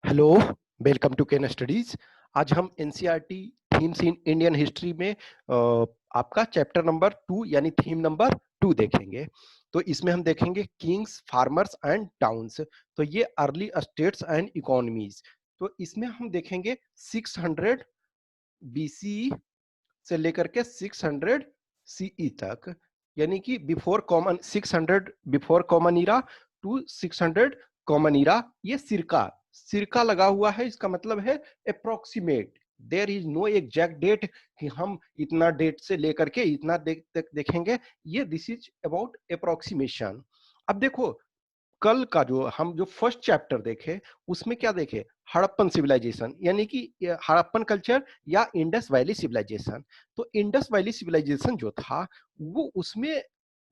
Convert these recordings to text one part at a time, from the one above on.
Hello, welcome to Ken Studies. आज हम NCERT themes in Indian history में आपका चैप्टर नंबर 2 यानी थीम नंबर 2 देखेंगे। तो इसमें हम देखेंगे किंग्स, फार्मर्स एंड टाउन्स। तो ये अर्ली स्टेट्स एंड इकोनॉमीज। तो इसमें हम देखेंगे 600 बीसीई से लेकर के 600 सीई तक, यानी कि before common 600 before common era to 600 common era. ये सिरका सिरका लगा हुआ है, इसका मतलब है approximate. There is no exact date कि हम इतना डेट से लेकर के इतना डेट तक देखेंगे। ये दिस इज अबाउट अप्रोक्सीमेशन। अब देखो, कल का जो हम जो फर्स्ट चैप्टर देखे उसमें क्या देखे, हड़प्पन सिविलाइजेशन यानी कि हड़प्पन कल्चर या इंडस वैली सिविलाइजेशन। तो इंडस वैली सिविलाइजेशन जो था वो उसमें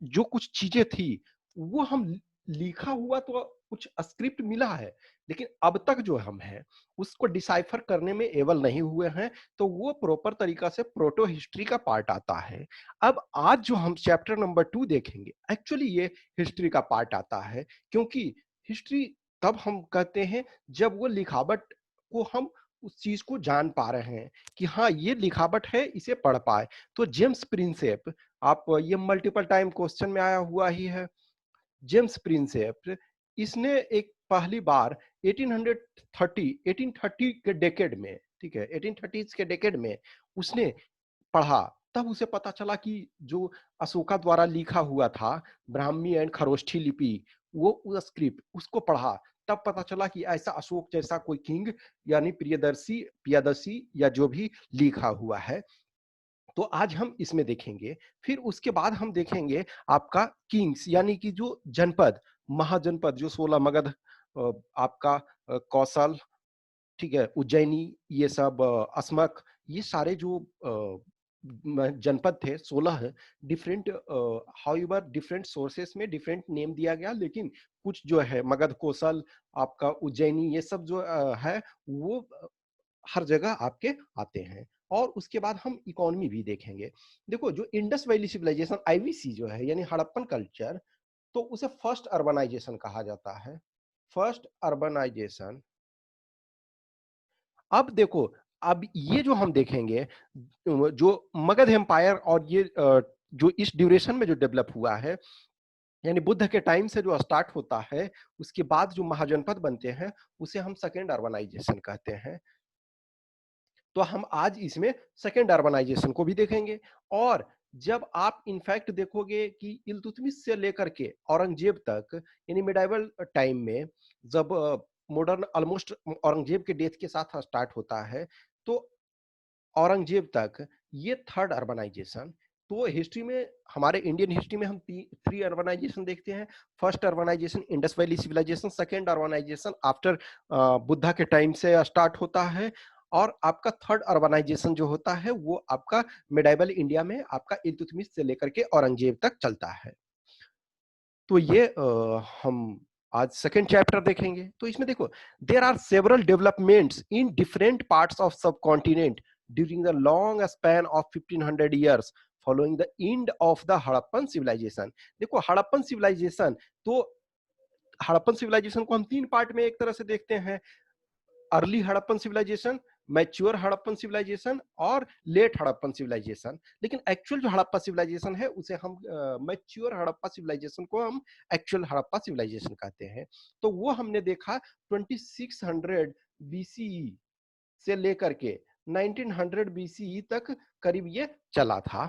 जो कुछ चीजें थी वो हम लिखा हुआ तो कुछ स्क्रिप्ट मिला है, लेकिन अब तक जो हम हैं उसको डिसाइफर करने में एबल नहीं हुए हैं। तो वो प्रॉपर तरीका से प्रोटो हिस्ट्री का पार्ट आता है। अब आज जो हम चैप्टर नंबर 2 देखेंगे एक्चुअली ये हिस्ट्री का पार्ट आता है, क्योंकि हिस्ट्री तब हम कहते हैं जब वो लिखावट को हम उस चीज को जान पा रहे हैं कि हाँ ये लिखावट है, इसे पढ़ पाए। तो जेम्स प्रिंसेप, आप ये मल्टीपल टाइम क्वेश्चन में आया हुआ ही है। जेम्स प्रिंसेप, इसने एक पहली बार 1830 के डेकेड में, ठीक है, 1830 के डेकेड में उसने पढ़ा। तब उसे पता चला कि जो अशोका द्वारा लिखा हुआ था ब्राह्मी एंड खरोष्ठी लिपि, वो स्क्रिप्ट उसको पढ़ा। तब पता चला कि ऐसा अशोक जैसा कोई किंग यानी प्रियदर्शी पियादर्शी या जो भी लिखा हुआ है। तो आज हम इसमें देखेंगे। फिर उसके बाद हम देखेंगे आपका किंग्स यानी कि जो जनपद, महाजनपद, जो 16 मगध, आपका कौशल, ठीक है, उज्जैनी, ये सब अस्मक, ये सारे जो जनपद थे 16 डिफरेंट, हाउएवर डिफरेंट सोर्सेस में डिफरेंट नेम दिया गया, लेकिन कुछ जो है मगध, कौशल, आपका उज्जैनी, ये सब जो है वो हर जगह आपके आते हैं। और उसके बाद हम इकोनॉमी भी देखेंगे। देखो, जो इंडस वैली सिविलाइजेशन आईवीसी जो है यानी हड़प्पन कल्चर, तो उसे फर्स्ट अर्बनाइजेशन कहा जाता है। First urbanisation. अब देखो, अब ये जो हम देखेंगे जो मगध एम्पायर और ये जो इस ड्यूरेशन में जो डेवलप हुआ है, यानी बुद्ध के टाइम से जो स्टार्ट होता है उसके बाद जो महाजनपद बनते हैं उसे हम सेकेंड अर्बनाइजेशन कहते हैं। तो हम आज इसमें सेकेंड अर्बनाइजेशन को भी देखेंगे। और जब आप इनफैक्ट देखोगे कि इल्तुतमिश से लेकर के औरंगजेब तक, यानी मिडाइवल टाइम में, जब मॉडर्न ऑलमोस्ट औरंगजेब के डेथ के साथ स्टार्ट होता है, तो औरंगजेब तक ये थर्ड अर्बनाइजेशन। तो हिस्ट्री में, हमारे इंडियन हिस्ट्री में हम थ्री अर्बनाइजेशन देखते हैं। First urbanisation Indus valley civilisation, second urbanisation after Buddha के टाइम से स्टार्ट होता है, और आपका थर्ड अर्बनाइजेशन जो होता है वो आपका मिडाइवल इंडिया में आपका इल्तुतमिश से लेकर के औरंगजेब तक चलता है। तो ये हम आज सेकेंड चैप्टर देखेंगे। तो इसमें देखो, there are several developments in different parts of subcontinent during the long span of 1500 years following the end of the Harappan civilisation. देखो, हड़प्पन सिविलाइजेशन, तो हड़प्पन सिविलाइजेशन को हम तीन पार्ट में एक तरह से देखते हैं। Early Harappan civilisation, mature Harappan civilisation और लेट हड़प्पन सिविलाइजेशन। लेकिन एक्चुअल जो हड़प्पा सिविलाइजेशन है उसे हम मैच्योर हड़प्पा सिविलाइजेशन को हम एक्चुअल हड़प्पा सिविलाइजेशन कहते हैं। तो वो हमने देखा 2600 बीसीई से लेकर के 1900 बीसीई तक करीब ये चला था।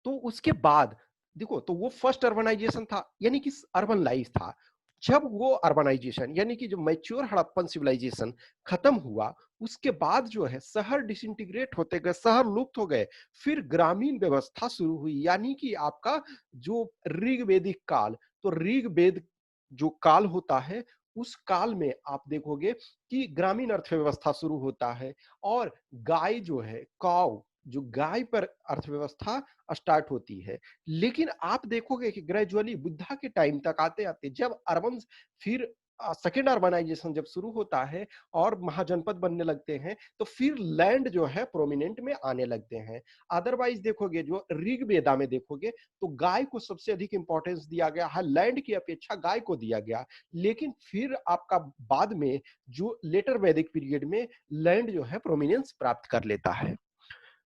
तो उसके बाद देखो, तो वो फर्स्ट अर्बनाइजेशन था, यानी कि अर्बन लाइफ था। जब वो अर्बनाइजेशन यानी कि जो मैच्योर हड़प्पन सिविलाइजेशन खत्म हुआ, उसके बाद जो है शहर डिसइंटीग्रेट होते गए, शहर लुप्त हो गए। फिर ग्रामीण व्यवस्था शुरू हुई, यानी कि आपका जो ऋग्वेदिक काल, तो ऋग्वेद जो काल होता है उस काल में आप देखोगे कि ग्रामीण अर्थव्यवस्था शुरू होता है। और गाय जो है, काउ, जो गाय पर अर्थव्यवस्था स्टार्ट होती है। लेकिन आप देखोगे कि ग्रेजुअली बुद्धा के टाइम तक आते आते जब अर्बन, फिर सेकेंड अर्बनाइजेशन जब शुरू होता है और महाजनपद बनने लगते हैं, तो फिर लैंड जो है प्रोमिनेंट में आने लगते हैं। अदरवाइज देखोगे, जो ऋग्वेदा में देखोगे, तो गाय को सबसे अधिक इंपॉर्टेंस दिया गया है, लैंड की अपेक्षा गाय को दिया गया। लेकिन फिर आपका बाद में जो लेटर वैदिक पीरियड में लैंड जो है प्रोमिनेंस प्राप्त कर लेता है।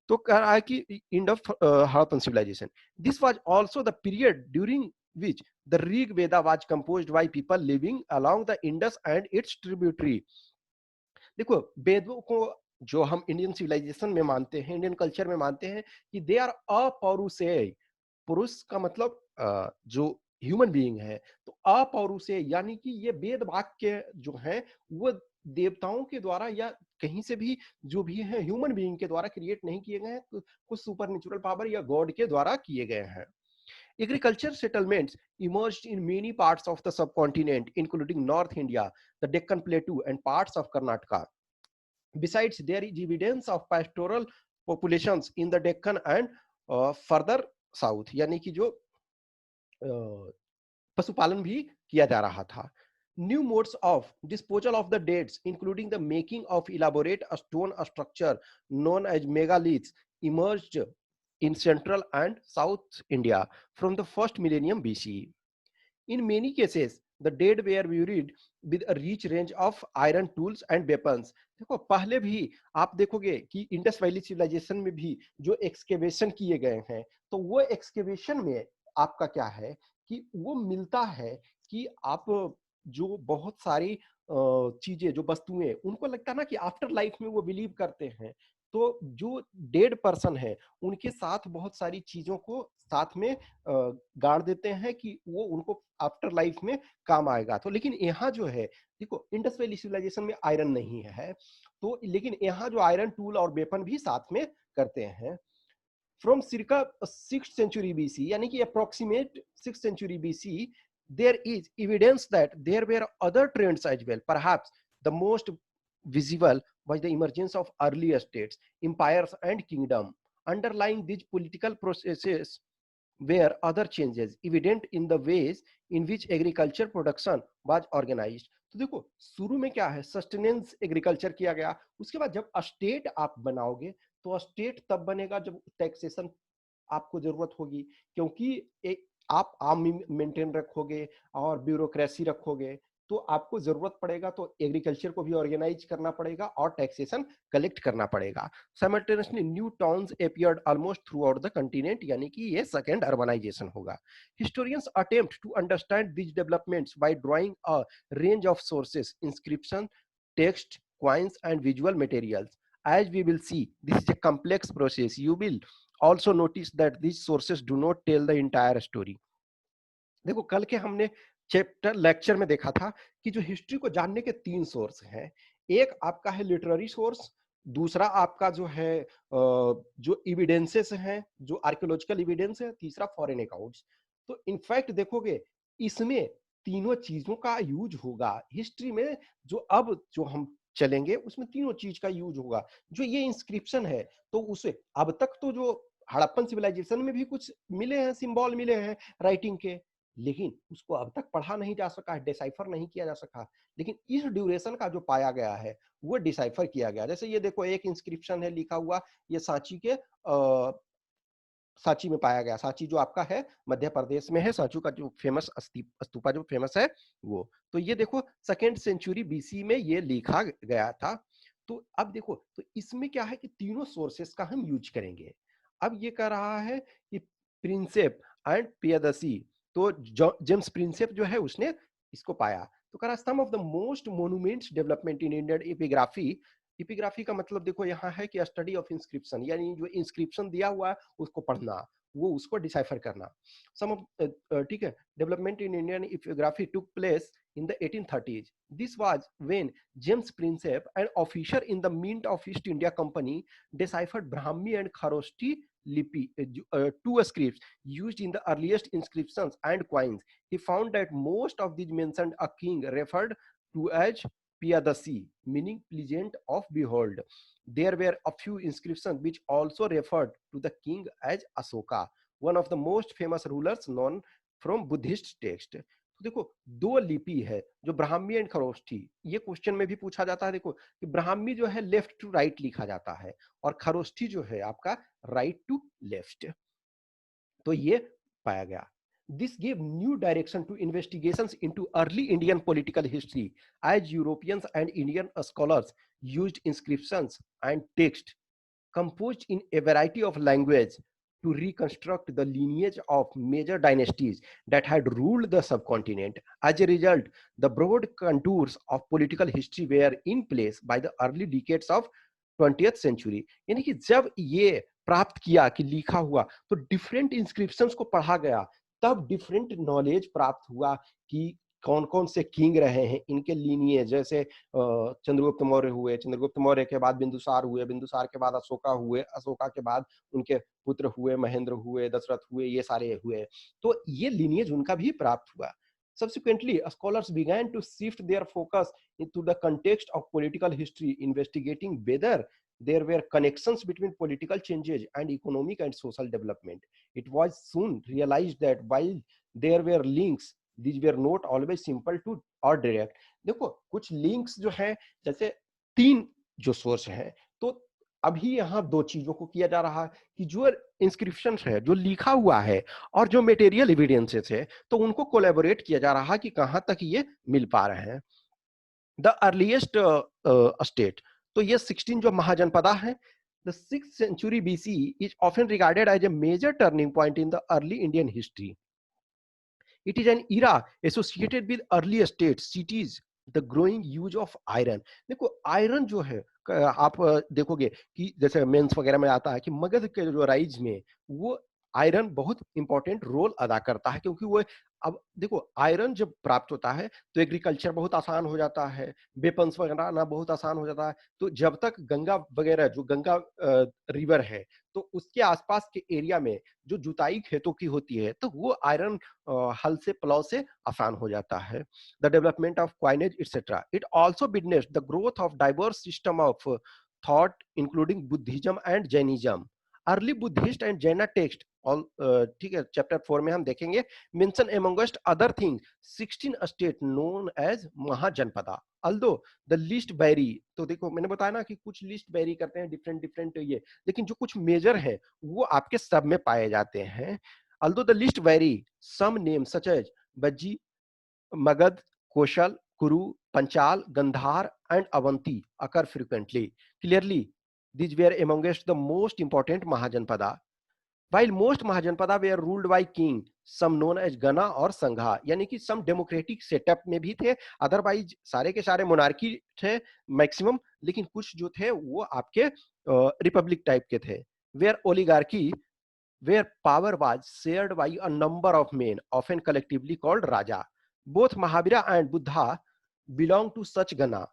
तो कह रहा है कि end of Harappan civilisation, this was also the period during which the Rig Veda was composed by people living along the Indus and its tributary। देखो, वेदों को जो हम इंडियन सिविलाइजेशन में मानते हैं, इंडियन कल्चर में मानते हैं कि दे आर अपौरुषेय। पुरुष का मतलब जो ह्यूमन बीइंग है, तो अपौरुषेय यानी कि ये वेद वाक्य जो है वो देवताओं के द्वारा या कहीं से भी जो भी है ह्यूमन बीइंग के द्वारा क्रिएट नहीं किए गए हैं, कुछ सुपर नेचुरल पावर या गॉड के द्वारा किए गए हैं। Agriculture settlements emerged in many parts of the subcontinent, including North India, the Deccan Plateau, and parts of Karnataka. Besides, there is evidence of pastoral populations in the Deccan and further south, यानी कि जो पशुपालन भी किया जा रहा था। New modes of disposal of the dead, including the making of elaborate stone structure known as megaliths, emerged in central and south India from the first millennium BCE. In many cases, the dead were buried with a rich range of iron tools and weapons। देखो, पहले भी आप देखोगे कि Indus valley civilisation में भी जो excavation किए गए हैं, तो वो एक्सकेवेशन में आपका क्या है कि वो मिलता है कि आप जो बहुत सारी चीजें, जो वस्तुएं, उनको लगता है ना कि आफ्टर लाइफ में वो बिलीव करते हैं। तो जो डेड पर्सन है, उनके साथ बहुत सारी चीजों को साथ में गाड़ देते हैं कि वो उनको आफ्टर लाइफ में काम आएगा। तो लेकिन यहाँ जो है, देखो, इंडस वैली सिविलाइजेशन में आयरन नहीं है, तो लेकिन यहाँ जो आयरन टूल और वेपन भी साथ में करते हैं। From circa 6th century BC, यानी कि approximate 6th century BC, there is evidence that there were other trends as well। Perhaps the most visible was the emergence of early states, empires, and kingdom। Underlying these political processes were other changes evident in the ways in which agriculture production was organized। तो देखो, शुरू में क्या है, sustenance agriculture किया गया। उसके बाद जब स्टेट आप बनाओगे, तो स्टेट तब बनेगा जब टैक्सेशन आपको जरूरत होगी, क्योंकि एक आप आर्मी मेंटेन रखोगे और ब्यूरोक्रेसी रखोगे, तो आपको जरूरत पड़ेगा, तो एग्रीकल्चर को भी ऑर्गेनाइज करना पड़ेगा और टैक्सेशन कलेक्ट करना पड़ेगा। Simultaneously new towns appeared almost throughout the continent, यानी कि ये सेकेंड अर्बनाइजेशन होगा। Historians attempt to understand these developments by drawing a range of sources, inscription, text, coins, and visual materials। As we will see, this is a complex process। You will also notice that these sources do not tell the entire story। देखो, कल के हमने chapter lecture में देखा था कि जो history को जानने के 3 सोर्स हैं। एक आपका है लिटरेरी सोर्स, दूसरा आपका जो है जो एविडेंसेस हैं, जो आर्कियोलॉजिकल एविडेंस है, तीसरा फॉरेन अकाउंट्स। तो इनफैक्ट देखोगे, इसमें तीनों चीजों का यूज होगा हिस्ट्री में। जो अब जो हम चलेंगे उसमें तीनों चीज का यूज होगा। जो ये इंस्क्रिप्शन है, तो उसे अब तक तो जो हड़प्पन सिविलाइजेशन में भी कुछ मिले हैं, सिंबल मिले हैं राइटिंग के, लेकिन उसको अब तक पढ़ा नहीं जा सका है, डिसाइफर नहीं किया जा सका। लेकिन इस ड्यूरेशन का जो पाया गया है, वो डिसाइफर किया गया। जैसे ये देखो, एक इंस्क्रिप्शन है लिखा हुआ, ये सांची के सांची में पाया गया। सांची जो आपका है मध्य प्रदेश में है, सांची का जो फेमस स्तूपा जो फेमस है वो। तो ये देखो, 2nd सेंचुरी बीसी में ये लिखा गया था। तो अब देखो, तो इसमें क्या है कि तीनों सोर्सेस का हम यूज करेंगे। अब ये कह रहा है कि प्रिंसेप एंड पियादसी, तो जेम्स प्रिंसेप जो है उसने इसको पाया। तो कह रहा, some of the most monuments development in Indian epigraphy. Epigraphy का मतलब देखो यहाँ है कि स्टडी ऑफ इंस्क्रिप्शन, यानी जो इंस्क्रिप्शन दिया हुआ है उसको पढ़ना, वो उसको डिसाइफर करना। सम ऑफ, ठीक है, development in Indian epigraphy took place in the 1830s। This was when James Prinsep, an officer in the Mint of East India Company, deciphered Brahmi and Kharosthi lipi, two scripts used in the earliest inscriptions and coins। He found that most of these mentioned a king referred to as Piyadasi, meaning pleasant of behold। There were a few inscriptions which also referred to the king as Asoka, one of the most famous rulers known from Buddhist text। तो देखो, दो लिपि है जो Brahmi and Kharoshthi, ये question में भी पूछा जाता है। देखो कि ब्राह्मी जो है लेफ्ट टू राइट लिखा जाता है और खरोष्ठी जो है आपका राइट टू लेफ्ट। तो ये पाया गया। This gave new direction to investigations into early Indian political history as Europeans and Indian scholars used inscriptions and text composed in a variety of language to reconstruct the lineage of major dynasties that had ruled the subcontinent. As a result, the broad contours of political history were in place by the early decades of 20th century. यानी कि जब ये प्राप्त किया कि लिखा हुआ, तो डिफरेंट इंस्क्रिप्शंस को पढ़ा गया, तब डिफरेंट नॉलेज प्राप्त हुआ कि कौन कौन से किंग रहे हैं, इनके लीनिएज, जैसे चंद्रगुप्त मौर्य हुए, चंद्रगुप्त मौर्य के बाद बिंदुसार हुए, बिंदुसार के बाद अशोका हुए, अशोका के बाद उनके पुत्र हुए, महेंद्र हुए, दशरथ हुए, ये सारे हुए। तो ये लीनिएज उनका भी प्राप्त हुआ। Subsequently, scholars began to shift their focus into the context of political history, investigating whether there were connections between political changes and economic and social development. It was soon realized that while there were links, these were not always simple to or direct. देखो, कुछ links जो है, जैसे तीन जो source है, तो अभी यहाँ दो चीजों को किया जा रहा है कि जो इंस्क्रिप्शन है, जो लिखा हुआ है, और जो मटेरियल एविडेंसेस है, तो उनको कोलैबोरेट किया जा रहा है कि कहां तक ये मिल पा रहे हैं। द अर्लीस्ट स्टेट, तो ये 16 जो महाजनपदा है, the 6th century BC is often regarded as a major turning point in the early Indian history. It is an era associated with early states, cities, the growing use of iron. देखो, iron जो है, आप देखोगे कि जैसे mains वगैरह में आता है कि मगध के जो राइज में वो आयरन बहुत इंपॉर्टेंट रोल अदा करता है, क्योंकि वो, अब देखो, आयरन जब प्राप्त होता है तो एग्रीकल्चर बहुत आसान हो जाता है, वेपन्स वगैरह बनाना बहुत आसान हो जाता है। तो जब तक गंगा वगैरह, जो गंगा रिवर है, तो उसके आसपास के एरिया में जो जुताई खेतों की होती है, तो वो आयरन हल से, प्लाव से आसान हो जाता है। The development of coinage etcetera, it also witnessed the growth of diverse system of thought including Buddhism and Jainism. Early Buddhist and Jaina text, all, ठीक है, चैप्टर 4 में हम देखेंगे, mention amongst other thing 16 state known as Mahajanapada, although the list vary. तो देखो, मैंने बताया ना कि कुछ लिस्ट वेरी करते हैं, डिफरेंट डिफरेंट ये, लेकिन जो कुछ मेजर है वो आपके सब में पाए जाते हैं। Although the list vary, some names such as Bajji, Magad, Koshal, Kuru, Panchal, Gandhar, and Avanti occur frequently. Clearly, these were amongst the most important Mahajanpada. While most Mahajanpada were ruled by king, some known as Gana और संघा, यानी कि some democratic setup में भी थे, otherwise सारे के सारे monarchy थे maximum, लेकिन कुछ जो थे वो आपके रिपब्लिक टाइप के थे। Where oligarchy, where power was shared by a number of men, often collectively called Raja. Both Mahavira and Buddha belong to such Gana.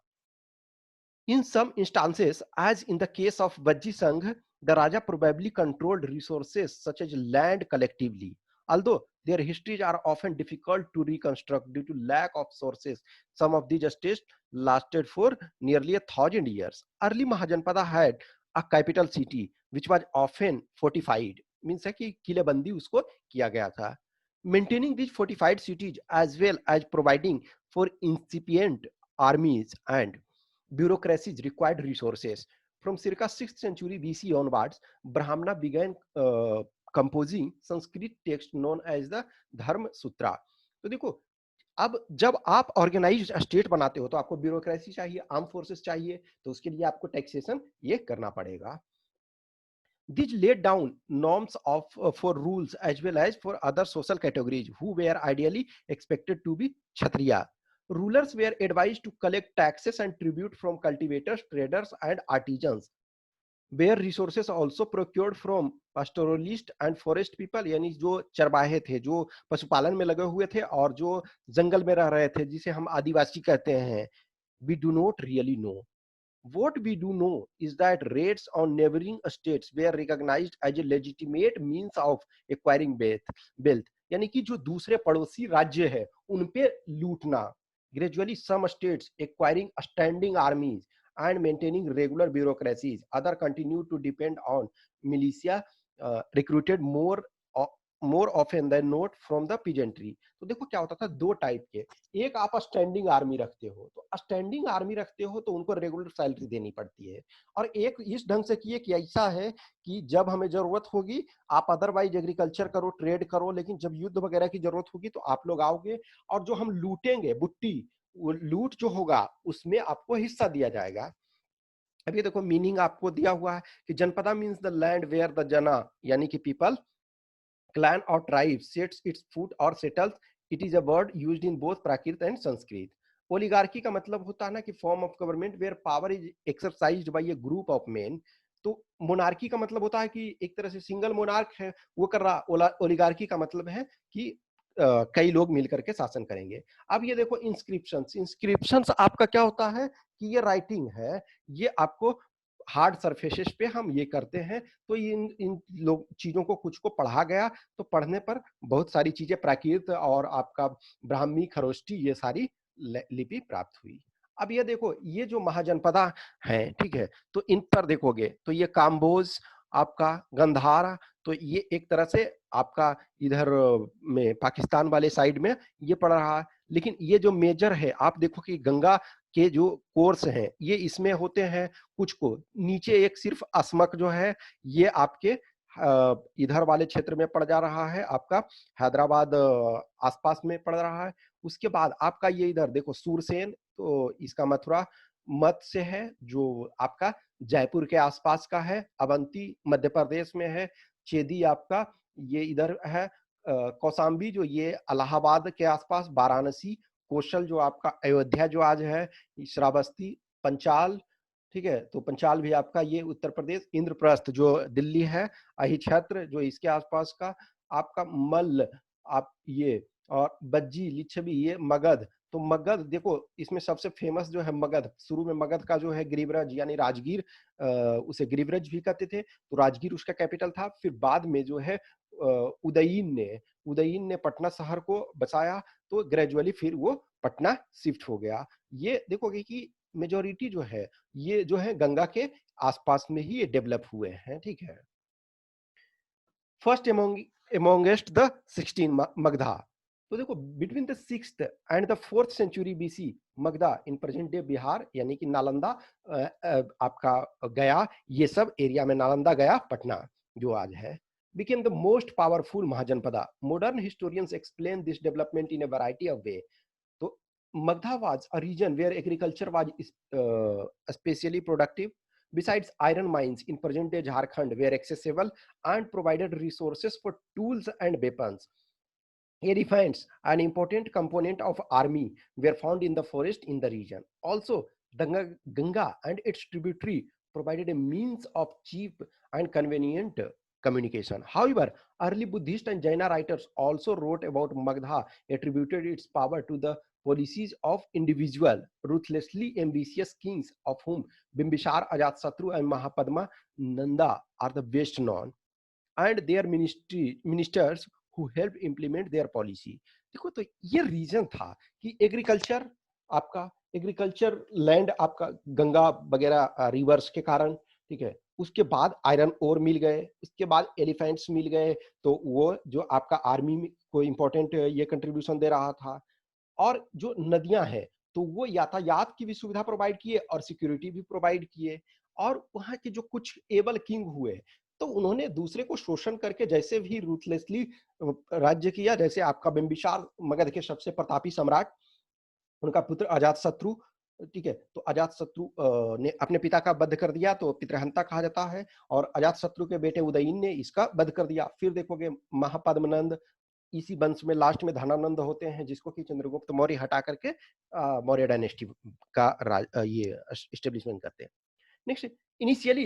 In some instances, as in the case of Vajji Sangh, the Raja probably controlled resources such as land collectively. Although their histories are often difficult to reconstruct due to lack of sources, some of these estates lasted for nearly 1,000 years. Early Mahajanpada had a capital city which was often fortified. Means है कि किलेबंदी उसको किया गया था. Maintaining these fortified cities as well as providing for incipient armies and bureaucracies required resources. From circa 6th century BC onwards, Brahmana began composing Sanskrit text known as the Dharma Sutra. तो देखो, अब जब आप organised state बनाते हो तो आपको bureaucracy चाहिए, आर्म फोर्सेस चाहिए, तो उसके लिए आपको टैक्सेशन ये करना पड़ेगा। These laid down norms of for rules as well as for other social categories who were ideally expected to be Kshatriya. Rulers were advised to collect taxes and tribute from cultivators, traders, and artisans. Where resources also procured from pastoralist and forest people, यानी जो चरवाहे थे, जो पशुपालन में लगे हुए थे और जो जंगल में रह रहे थे, जिसे हम आदिवासी कहते हैं, we do not really know. What we do know is that raids on neighboring states were recognized as a legitimate means of acquiring wealth. यानी कि जो दूसरे पड़ोसी राज्य है उन पे लूटना. Gradually, some states acquiring standing armies and maintaining regular bureaucracies. Other continued to depend on militia recruited more more often than not from the peasantry. तो देखो क्या होता था, दो टाइप के, एक आप स्टैंडिंग आर्मी रखते हो, तो स्टैंडिंग आर्मी रखते हो तो उनको रेगुलर सैलरी देनी पड़ती है, और एक इस ढंग से किए कि ऐसा है कि जब हमें जरूरत होगी आप अदरवाइज एग्रीकल्चर करो, ट्रेड करो, लेकिन जब युद्ध वगैरह की जरूरत होगी तो आप लोग आओगे, और जो हम लूटेंगे बुट्टी, वो लूट जो होगा उसमें आपको हिस्सा दिया जाएगा। अब ये देखो मीनिंग आपको दिया हुआ है कि janapada means the land where the jana, यानी कि people, clan or tribe sets its foot or settles. It is a word used in both Prakrit and Sanskrit. Oligarchy का मतलब होता है ना कि form of government where power is exercised by a group of men. तो monarchy का मतलब होता है कि एक तरह से सिंगल मोनार्क है वो कर रहा, ओलिगार्की का मतलब है कि कई लोग मिलकर के शासन करेंगे। अब ये देखो इंस्क्रिप्शंस, इंस्क्रिप्शंस आपका क्या होता है कि ये राइटिंग है, ये आपको हार्ड सरफेसेस पे हम ये करते हैं, तो इन इन लोग चीजों को कुछ को पढ़ा गया, तो पढ़ने पर बहुत सारी चीजें प्राकृत और आपका ब्राह्मी, खरोष्टी, ये सारी लिपि प्राप्त हुई। अब ये देखो ये जो महाजनपदा है, ठीक है, तो इन पर देखोगे तो ये काम्बोज, आपका गंधार, तो ये एक तरह से आपका इधर में पाकिस्तान वाले साइड में ये पड़ रहा है। लेकिन ये जो मेजर है आप देखो कि गंगा के जो कोर्स हैं ये इसमें होते हैं, कुछ को नीचे एक सिर्फ अस्मक जो है ये आपके इधर वाले क्षेत्र में पड़ जा रहा है, आपका हैदराबाद आसपास में पड़ रहा है। उसके बाद आपका ये इधर देखो सूरसेन, तो इसका मथुरा मत से है जो आपका जयपुर के आसपास का है, अवंती मध्य प्रदेश में है, चेदी आपका ये इधर है, कौसाम्बी जो ये इलाहाबाद के आसपास, वाराणसी, कौशल जो आपका अयोध्या जो आज है, श्रावस्ती, पंचाल, ठीक है, तो पंचाल भी आपका ये उत्तर प्रदेश, इंद्रप्रस्थ जो दिल्ली है, अहिछत्र जो इसके आसपास का, आपका मल्ल, आप ये, और बज्जी, लिच्छवी ये मगध। तो मगध देखो इसमें सबसे फेमस जो है मगध, शुरू में मगध का जो है गिरिव्रज यानी राजगीर, उसे गिरिव्रज भी कहते थे, तो राजगीर उसका कैपिटल था। फिर बाद में जो है उदयीन ने पटना शहर को बसाया, तो ग्रेजुअली फिर वो पटना शिफ्ट हो गया। ये देखोगे कि मेजोरिटी जो है ये जो है गंगा के आसपास में ही ये डेवलप हुए हैं, ठीक है। फर्स्ट amongst the 16 मगधा, तो देखो between the 6th and the 4th century BC, Magadha in present day Bihar यानी कि नालंदा, आपका गया, ये सब एरिया में नालंदा, गया, पटना जो आज है, became the most powerful Mahajanapada. Modern historians explain this development in a variety of way. तो Magdha was a region where agriculture was especially productive. Besides, iron mines in present-day Jharkhand were accessible and provided resources for tools and weapons. Elephants, an important component of army, were found in the forest in the region. Also, the Ganga and its tributary provided a means of cheap and convenient communication. However, early Buddhist and Jaina writers also wrote about Magdha, attributed its power to the policies of individual, ruthlessly ambitious kings, of whom Bimbisar, Ajatasattu, and Mahapadma Nanda are the best known, and their ministers who helped implement their policy. देखो तो ये reason था कि agriculture, आपका agriculture land आपका गंगा वगैरह reverse के कारण, ठीक है, उसके बाद आयरन ओर मिल गए, उसके बाद एलिफेंट्स मिल गए, तो वो जो आपका आर्मी को इंपॉर्टेंट ये कंट्रीब्यूशन दे रहा था, और जो नदियां हैं तो वो यातायात की भी सुविधा प्रोवाइड किए और सिक्योरिटी भी प्रोवाइड किए, और वहाँ के जो कुछ एबल किंग हुए तो उन्होंने दूसरे को शोषण करके जैसे भी रूथलेसली राज्य किया, जैसे आपका बिंबिसार मगध के सबसे प्रतापी सम्राट, उनका पुत्र अजातशत्रु, ठीक है, तो अजातशत्रु ने अपने पिता का वध कर दिया, तो पितृहंता कहा जाता है, और अजातशत्रु के बेटे उदयीन ने इसका वध कर दिया। फिर देखोगे महापद्मनंद, इसी वंश में लास्ट में धनानंद होते हैं, जिसको कि चंद्रगुप्त मौर्य हटा करके मौर्य डायनेस्टी का ये एस्टेब्लिशमेंट करते हैं। नेक्स्ट, इनिशियली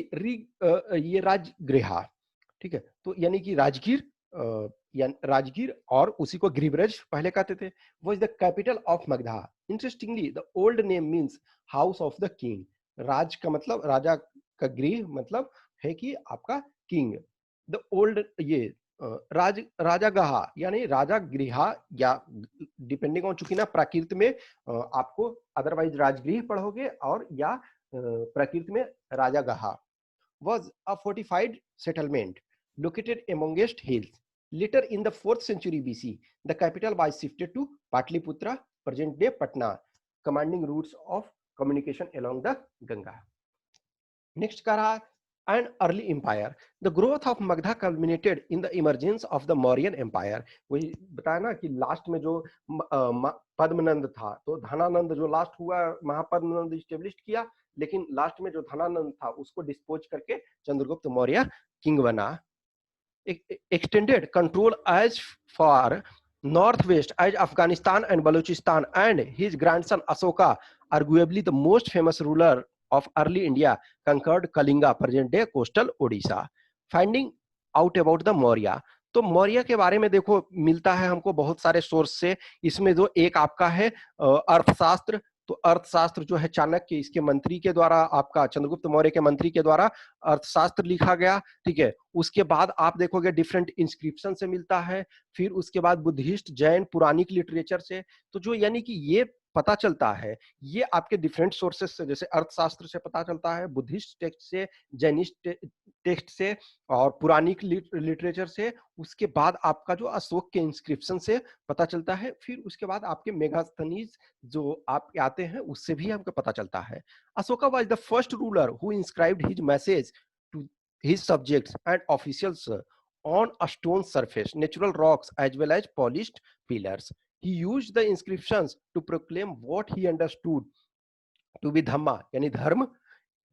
ये राजगृहा, ठीक है, तो यानी कि राजगीर, राजगीर और उसी को गिरिब्रज पहले कहते थे, वो is the capital of Magadha. Interestingly the old name means house of the king. राज का मतलब राजा का, गृह मतलब है कि आपका किंग। द ओल्ड ये राजा गहा यानी राजा गृहा, या डिपेंडिंग ऑन, चूंकि ना प्राकृत में आपको अदरवाइज राजगृह पढ़ोगे और या प्राकृत में राजा गहा, was a fortified settlement located amongst hills. Later in the 4th century BC, the capital was shifted to Patliputra, present day Patna, commanding routes of communication along the Ganga. Next कह रहा है an early empire. The growth of Magधा culminated in the emergence of the Mauryan Empire. वही बताया ना कि last में जो पद्मनंद था, तो धनानंद जो लास्ट हुआ महापद्मनंद स्टेब्लिश किया, लेकिन लास्ट में जो धनानंद था उसको डिस्पोज करके चंद्रगुप्त मौर्य किंग बना. Extended control as far northwest as Afghanistan and Balochistan, and his grandson Asoka, arguably the most famous ruler of early India, conquered Kalinga, present day coastal Odisha. Finding out about the Maurya. तो मौर्य के बारे में देखो मिलता है हमको बहुत सारे सोर्स से. इसमें जो एक आपका है अर्थशास्त्र, तो अर्थशास्त्र जो है चाणक्य इसके मंत्री के द्वारा, आपका चंद्रगुप्त मौर्य के मंत्री के द्वारा अर्थशास्त्र लिखा गया. ठीक है, उसके बाद आप देखोगे डिफरेंट इंस्क्रिप्शन से मिलता है, फिर उसके बाद बुद्धिस्ट जैन पुराणिक लिटरेचर से. तो जो यानी कि ये पता चलता है, ये आपके डिफरेंट सोर्सेस से, जैसे अर्थशास्त्र से पता चलता है, बुद्धिस्ट टेक्स्ट से, जैनिस्ट टेक्स्ट से और पुराणिक लिटरेचर से. उसके बाद आपका जो अशोक के इंस्क्रिप्शन से पता चलता है, फिर उसके बाद आपके मेगास्थनीज जो आप आते हैं उससे भी आपको पता चलता है. Ashoka was the first ruler who inscribed his message to his subjects and officials on a stone surface, natural rocks as well as polished pillars. He used the inscriptions to proclaim what he understood to be dhamma, yani dharma.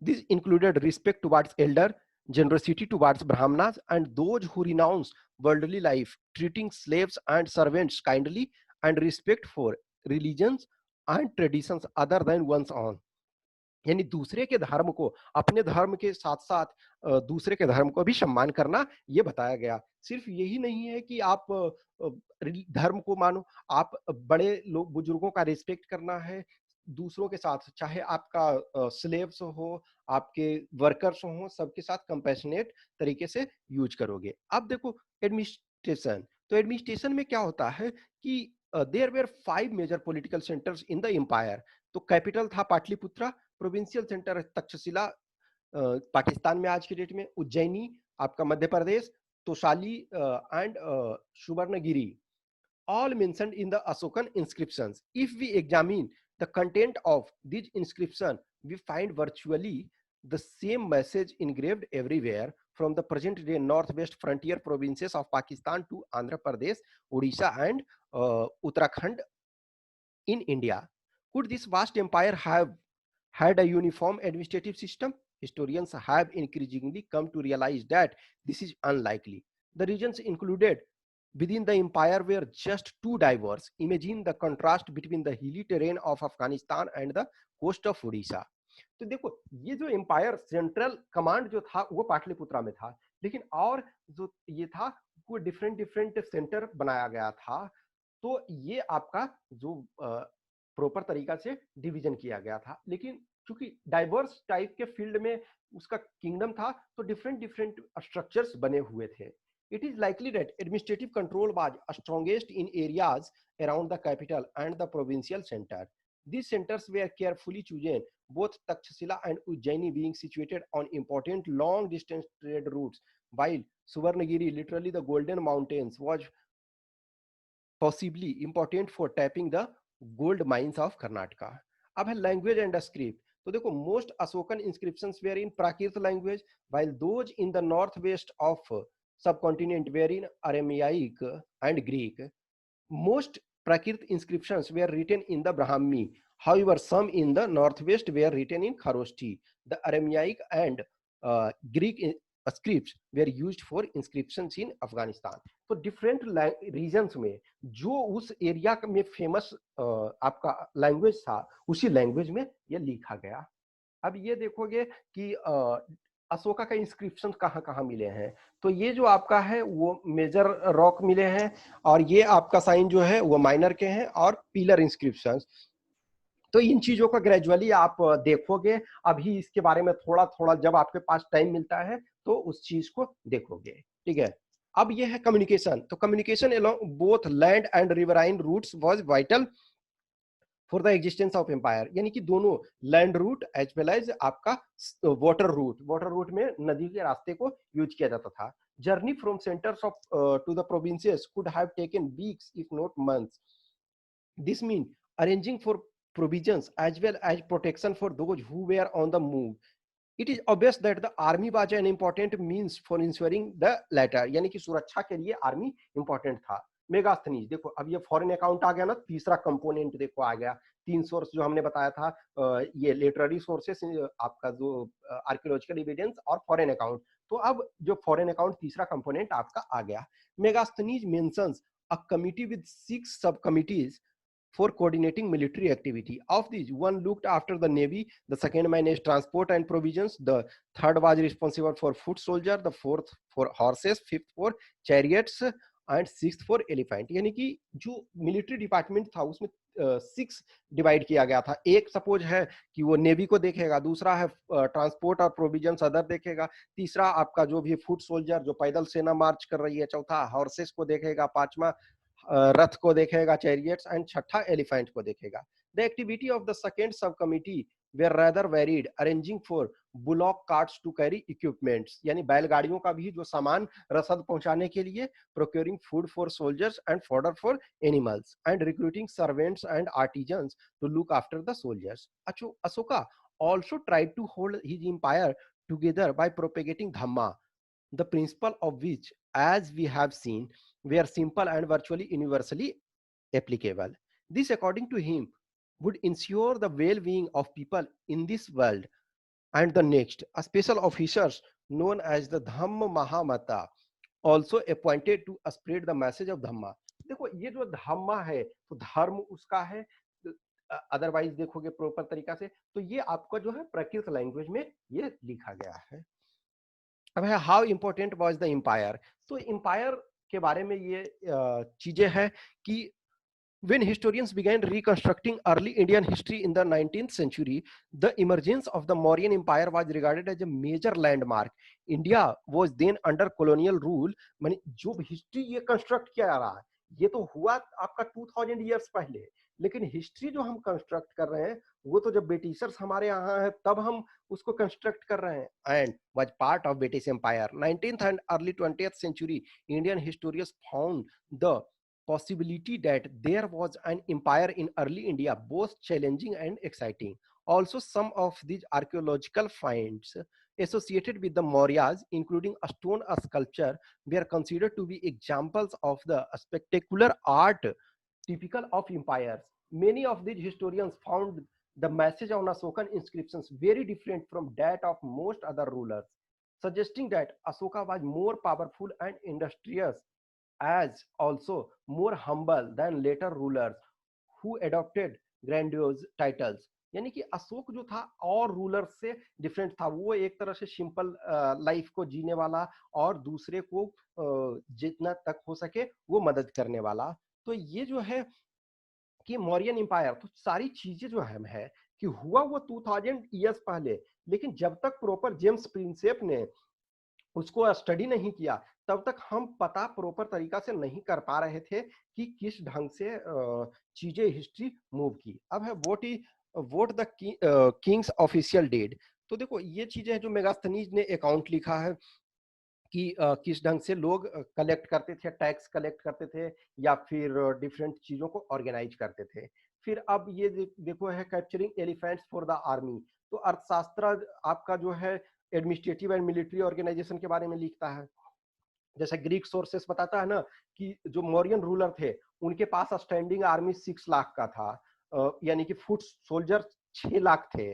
This included respect towards elder, generosity towards brahmanas, and those who renounce worldly life, treating slaves and servants kindly, and respect for religions and traditions other than one's own. यानी दूसरे के धर्म को अपने धर्म के साथ साथ दूसरे के धर्म को भी सम्मान करना, ये बताया गया. सिर्फ यही नहीं है कि आप धर्म को मानो, आप बड़े लोग बुजुर्गों का रिस्पेक्ट करना है दूसरों के साथ, चाहे आपका स्लेव्स हो, आपके वर्कर्स हो, सबके साथ कंपैशनेट तरीके से यूज करोगे. अब देखो एडमिनिस्ट्रेशन, तो एडमिनिस्ट्रेशन में क्या होता है कि there were 5 major political centres in the empire. तो कैपिटल था पाटलिपुत्रा, प्रोविंशियल सेंटर तक्षशिला पाकिस्तान में आज की डेट में, उज्जैनी आपका Madhya Pradesh, Tosali and Suvarnagiri, all mentioned in the Ashokan inscriptions. If we examine the content of these inscriptions, we find virtually the same message engraved everywhere, from the present day northwest frontier provinces of Pakistan to Andhra Pradesh, Odisha and Uttarakhand in India. Could this vast empire have had a uniform administrative system? Historians have increasingly come to realize that this is unlikely. The regions included within the empire were just too diverse. Imagine the contrast between the hilly terrain of Afghanistan and the coast of Odisha. तो देखो ये जो empire central command जो था वो पाटलिपुत्रा में था, लेकिन और जो ये था वो डिफरेंट डिफरेंट सेंटर बनाया गया था. तो ये आपका जो प्रॉपर तरीका से डिवीजन किया गया था, लेकिन चूंकि डाइवर्स टाइप के फील्ड में उसका किंगडम था, तो डिफरेंट डिफरेंट स्ट्रक्चर्स बने हुए थे. It is likely that administrative control was strongest in areas around the capital and the provincial center. These centers were carefully chosen, both Takshashila and Ujjaini being situated on important long-distance trade routes, while Suvarnagiri, literally the Golden Mountains, was possibly important for tapping the gold mines of Karnataka. अब है language and script. तो देखो most Ashokan inscriptions were in Prakrit language, while those in the northwest of subcontinent were in Aramaic and Greek. Most Prakrit inscriptions were written in the Brahmi. However, some in the northwest were written in Kharoshthi. The Aramaic and Greek scripts were used for inscriptions in Afghanistan. तो different regions में जो उस area में famous आपका language था, उसी language में ये लिखा गया. अब ये देखोगे कि अशोका का इंस्क्रिप्शन कहाँ कहाँ मिले हैं. तो ये जो आपका है वो मेजर रॉक मिले हैं, और ये आपका साइन जो है वो माइनर के हैं, और पिलर इंस्क्रिप्शंस. तो इन चीजों का ग्रेजुअली आप देखोगे. अभी इसके बारे में थोड़ा थोड़ा जब आपके पास टाइम मिलता है तो उस चीज को देखोगे. ठीक है, अब ये है कम्युनिकेशन. तो communication along both land and riverine routes was vital for the existence of empire, यानी कि दोनों land route as well as आपका वाटर रूट में नदी के रास्ते को यूज किया जाता था। Journey from centres of to the provinces could have taken weeks if not months. This mean arranging for provisions as well as protection for those who were on the move. It is obvious that the army was an important means for ensuring the latter, यानी कि सुरक्षा के लिए army important था। मेगास्थनीज देखो, अब ये foreign account आ गया ना, तीसरा कंपोनेंट देखो आ गया। तीन सोर्स जो हमने बताया था, ये लिटरेरी सोर्सेस, आपका जो आर्कियोलॉजिकल एविडेंस और फॉरेन अकाउंट, तो अब जो फॉरेन अकाउंट तीसरा कंपोनेंट आपका आ गया। Megasthenes mentions a committee with 6 सब committees for coordinating military activity. Of these, one looked after the navy, the second managed transport and provisions, the third was responsible for foot soldier, the fourth for horses, fifth for chariots and sixth for elephant. यानी कि जो military department था उसमें 6 divide किया गया था। एक suppose है कि वो नेवी को देखेगा, दूसरा है ट्रांसपोर्ट और प्रोविजन अदर देखेगा, तीसरा आपका जो भी फुट सोल्जर जो पैदल सेना मार्च कर रही है, चौथा हॉर्सेस को देखेगा, पांचवा रथ को देखेगा, चैरियट्स, एंड छठा एलिफेंट को देखेगा। The activity of the second subcommittee were rather varied, arranging for bullock carts to carry equipments, यानी बैलगाड़ियों का भी जो सामान रसद पहुंचाने के लिए, procuring food for soldiers and fodder for animals, and recruiting servants and artisans to look after the soldiers. Ashoka also tried to hold his empire together by propagating Dhamma, the principle of which, as we have seen, were simple and virtually universally applicable. This, according to him, would ensure the well-being of people in this world and the next. A special officers known as the Dhamma Mahamata also appointed to spread the message of Dhamma. देखो, ये जो धम्मा है तो धर्म उसका है, otherwise देखोगे proper तरीका से तो ये आपका जो है प्राकृत लैंग्वेज में ये लिखा गया है। अब है how important was the empire. तो एम्पायर के बारे में ये चीजें हैं कि when historians began reconstructing early Indian history in the 19th century, the emergence of the Mauryan Empire was regarded as a major landmark. India was then under colonial rule. माने जो हिस्ट्री ये कंस्ट्रक्ट किया जा रहा है ये तो हुआ आपका 2000 इयर्स पहले, लेकिन हिस्ट्री जो हम कंस्ट्रक्ट कर रहे हैं वो तो जब ब्रिटिशर्स हमारे यहाँ है तब हम उसको कंस्ट्रक्ट कर रहे हैं। And was part of British empire. 19th and early 20th century Indian historians found the possibility that there was an empire in early India, both challenging and exciting. Also, some of these archaeological finds associated with the Mauryas, including a stone sculpture, were considered to be examples of the spectacular art typical of empires. Many of these historians found the message on Ashokan inscriptions very different from that of most other rulers, suggesting that Ashoka was more powerful and industrious, as also more humble than later rulers who adopted grandiose titles. यानी कि अशोक जो था और ruler से different था, वो एक तरह से सिंपल लाइफ को जीने वाला और दूसरे को जितना तक हो सके वो मदद करने वाला। तो ये जो है कि मौर्यन एम्पायर, तो सारी चीजें जो है कि हुआ वो 2000 इयर्स पहले, लेकिन जब तक प्रॉपर जेम्स प्रिंसेप ने उसको स्टडी नहीं किया तब तक हम पता प्रॉपर तरीका से नहीं कर पा रहे थे कि किस ढंग से चीजें हिस्ट्री मूव की। अब है what the Kings official dead. तो देखो ये चीजें जो मेगास्थनीज ने अकाउंट लिखा है कि किस ढंग से लोग कलेक्ट करते थे, टैक्स कलेक्ट करते थे या फिर डिफरेंट चीजों को ऑर्गेनाइज करते थे। फिर अब ये देखो है capturing elephants for the army. तो अर्थशास्त्र आपका जो है एडमिनिस्ट्रेटिव एंड मिलिट्री ऑर्गेनाइजेशन के बारे में लिखता है। जैसे ग्रीक सोर्सेस बताता है ना कि जो मौर्यन रूलर थे उनके पास स्टैंडिंग आर्मी 6 लाख का था, यानी कि फुट सोल्जर 6 लाख थे,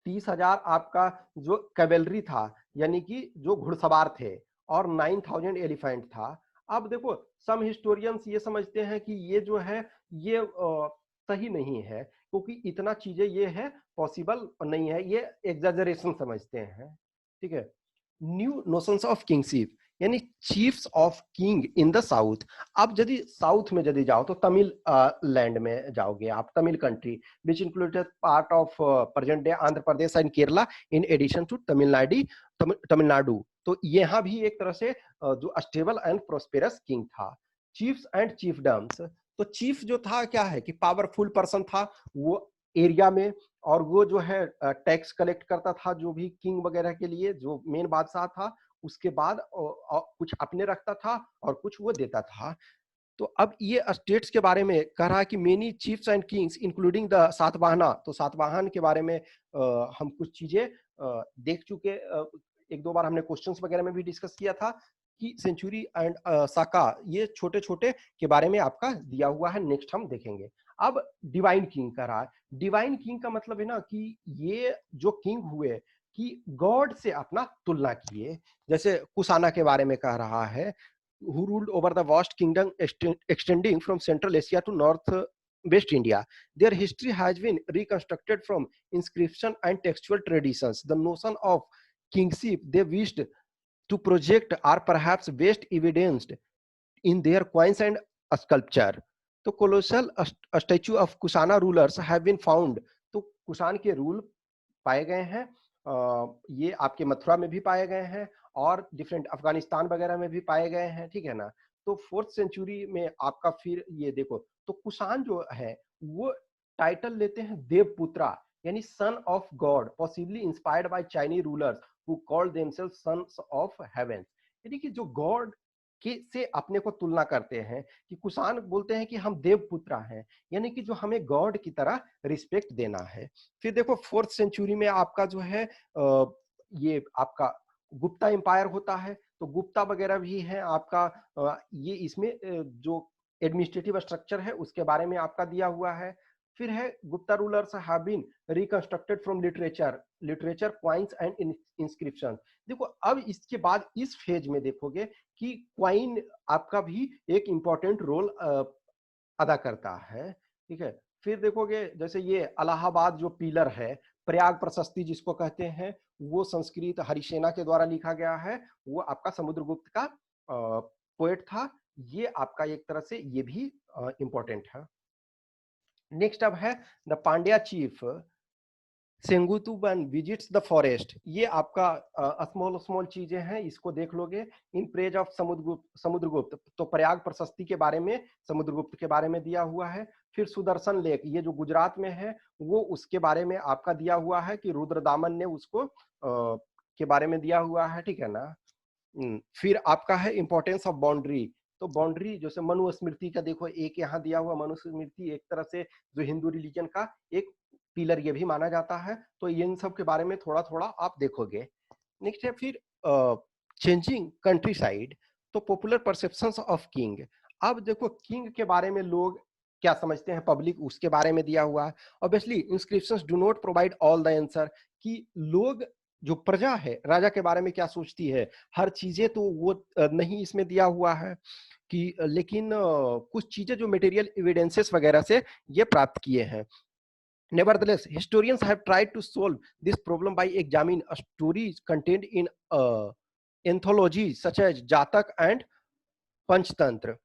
30,000 आपका जो कैवेलरी था यानी कि जो घुड़सवार थे, और 9,000 एलिफेंट था। अब देखो सम हिस्टोरियंस ये समझते हैं कि ये जो है ये सही नहीं है क्योंकि इतना चीजें ये है पॉसिबल नहीं है, ये एग्जैजरेशन समझते हैं। ठीक है। न्यू नोशंस ऑफ किंगशिप यानी chiefs of king in the south. अब यदि साउथ में यदि जाओ तो तमिल लैंड में जाओगे आप, Tamil country which included part of present day Andhra Pradesh and Kerala in addition to Tamil Nadu. तो यहाँ भी एक तरह से जो स्टेबल एंड प्रोस्पेरस किंग था। चीफ्स एंड चीफडम्स तो चीफ जो था क्या है कि पावरफुल पर्सन था वो एरिया में, और वो जो है टैक्स कलेक्ट करता था जो भी किंग वगैरह के लिए, जो मेन बादशाह था। उसके बाद कुछ अपने रखता था और कुछ वो देता था। तो अब ये स्टेट्स के बारे में कह रहा है कि many chiefs and Kings including the Satavahana. तो सातवाहन के बारे में हम कुछ चीजें देख चुके, एक दो बार हमने क्वेश्चंस वगैरह में भी डिस्कस किया था कि सेंचुरी एंड साका, ये छोटे छोटे के बारे में आपका दिया हुआ है। नेक्स्ट हम देखेंगे। अब डिवाइन किंग कह रहा है। डिवाइन किंग का मतलब है ना कि ये जो किंग हुए कि गॉड से अपना तुलना किए। जैसे कुशाना के बारे में कह रहा है, who ruled over the vast kingdom extending from Central Asia to North West India. Their history has been reconstructed from inscription and textual traditions. The notion of kingship they wished to project are perhaps best evidenced in their coins and sculpture. तो colossal statue of Kushana rulers have been found. तो कुषाण के rule पाए गए हैं, ये आपके मथुरा में भी पाए गए हैं और डिफरेंट अफगानिस्तान वगैरह में भी पाए गए हैं, ठीक है ना। तो 4th सेंचुरी में आपका फिर ये देखो, तो कुषाण जो है वो टाइटल लेते हैं देवपुत्रा, यानी son of god, possibly inspired by Chinese rulers who called themselves sons of heaven. यानी कि जो गॉड के से अपने को तुलना करते हैं, कि कुषाण बोलते हैं कि हम देवपुत्रा हैं, यानी कि जो हमें गॉड की तरह रिस्पेक्ट देना है। फिर देखो 4th सेंचुरी में आपका जो है ये आपका गुप्ता एम्पायर होता है। तो गुप्ता वगैरह भी है आपका, ये इसमें जो एडमिनिस्ट्रेटिव स्ट्रक्चर है उसके बारे में आपका दिया हुआ है। फिर है Gupta rulers have been reconstructed from literature coins and inscription. देखो अब इसके बाद इस फेज में देखोगे कि क्वाइन आपका भी एक इंपॉर्टेंट रोल अदा करता है, ठीक है। फिर देखोगे जैसे ये इलाहाबाद जो पिलर है, प्रयाग प्रशस्ति जिसको कहते हैं, वो संस्कृत हरिसेना के द्वारा लिखा गया है। वो आपका समुद्रगुप्त का पोएट था। ये आपका एक तरह से ये भी इंपॉर्टेंट है। नेक्स्ट अब है the Pandya chief Senguttuvan visits the forest. ये आपका स्मॉल स्मॉल चीजें हैं, इसको देख लोगे। इन प्रेज ऑफ समुद्रगुप्त, तो प्रयाग प्रशस्ति के बारे में समुद्रगुप्त के बारे में दिया हुआ है। फिर सुदर्शन लेक, ये जो गुजरात में है, वो उसके बारे में आपका दिया हुआ है कि रुद्रदामन ने उसको के बारे में दिया हुआ है, ठीक है ना। फिर आपका है इंपॉर्टेंस ऑफ बाउंड्री। तो बाउंड्री जैसे मनुस्मृति का देखो, एक यहाँ दिया हुआ मनुस्मृति एक तरह से जो हिंदू रिलीजन का एक पिलर ये भी माना जाता है। तो इन सब के बारे में थोड़ा थोड़ा आप देखोगे। नेक्स्ट है फिर चेंजिंग कंट्री साइड, तो पॉपुलर परसेप्शंस ऑफ किंग। अब देखो किंग के बारे में लोग क्या समझते हैं, पब्लिक उसके बारे में दिया हुआ है। Obviously inscriptions do not provide all the answer, कि लोग जो प्रजा है राजा के बारे में क्या सोचती है, हर चीजें तो वो नहीं इसमें दिया हुआ है कि, लेकिन कुछ चीजें जो मटेरियल एविडेंसेस वगैरह से ये प्राप्त किए हैं। Nevertheless, historians have tried to solve this problem by examining stories contained in anthologies such as जातक and पंचतंत्र।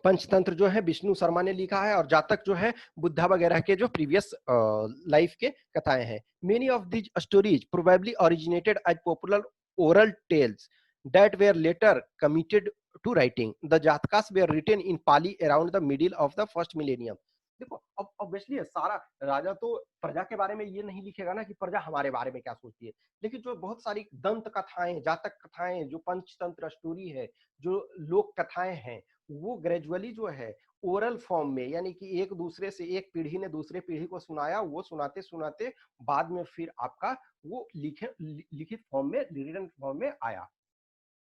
पंचतंत्र जो है विष्णु शर्मा ने लिखा है, और जातक जो है बुद्धा वगैरह के जो प्रीवियस लाइफ के कथाएं हैं। Many of these stories probably originated as popular oral tales that were later committed to writing. The Jatakas were written in Pali around the middle of the first millennium. देखो अब obviously सारा राजा तो प्रजा के बारे में ये नहीं लिखेगा ना कि प्रजा हमारे बारे में क्या सोचती है, लेकिन जो बहुत सारी दंत कथाएं, जातक कथाएं, जो पंचतंत्र स्टोरी है, जो लोक कथाएं हैं, वो ग्रेजुअली जो है ओरल फॉर्म में, यानी कि एक दूसरे से एक पीढ़ी ने दूसरे पीढ़ी को सुनाया, वो सुनाते सुनाते बाद में फिर आपका वो लिखित फॉर्म में, रिटन फॉर्म में आया।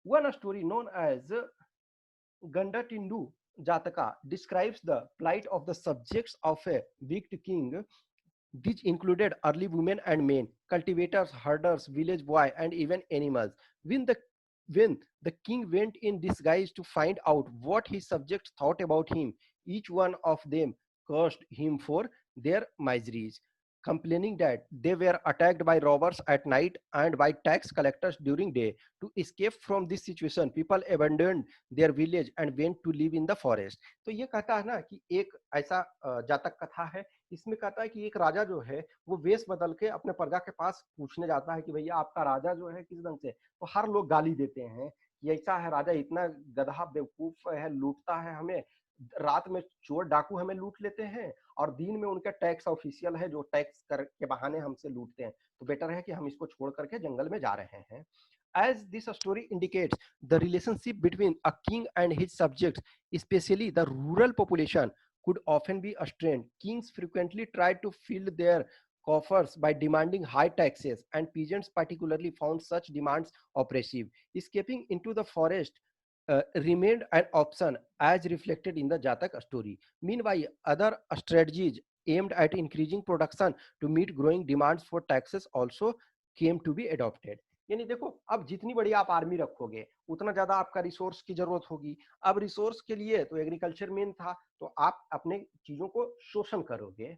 One story known as Gandatindu Jataka describes the plight of the subjects of a wicked king. These included early women and men, cultivators, herders, village boy, and even animals. When the king went in disguise to find out what his subjects thought about him, each one of them cursed him for their miseries, complaining that they were attacked by robbers at night and by tax collectors during day. To escape from this situation, people abandoned their village and went to live in the forest. तो ये कहता है ना कि एक ऐसा जातक कथा है, इसमें कहता है कि एक राजा जो है वो वेश बदल के अपने प्रजा के पास पूछने जाता है कि भैया आपका राजा जो है किस ढंग से, तो हर लोग गाली देते हैं कि ऐसा है राजा, इतना गधा बेवकूफ है, लूटता है हमें, रात में चोर डाकू हमें लूट लेते हैं और दिन में उनका टैक्स ऑफिशियल है जो टैक्स कर के बहाने हमसे लूटते हैं, तो बेटर है कि हम इसको छोड़ करके जंगल में जा रहे हैं। As this story indicates, the relationship between a king and his subjects, especially the rural population, could often be strained. Kings frequently tried to fill their coffers by demanding high taxes, and peasants particularly found such demands oppressive. Escaping into the forest remained an option as reflected in the Jatak story. Meanwhile, other strategies aimed at increasing production to meet growing demands for taxes also came to be adopted. यानी देखो, अब जितनी बड़ी आप army रखोगे उतना ज्यादा आपका रिसोर्स की जरूरत होगी। अब रिसोर्स के लिए तो एग्रीकल्चर मेन था, तो आप अपने चीजों को शोषण करोगे।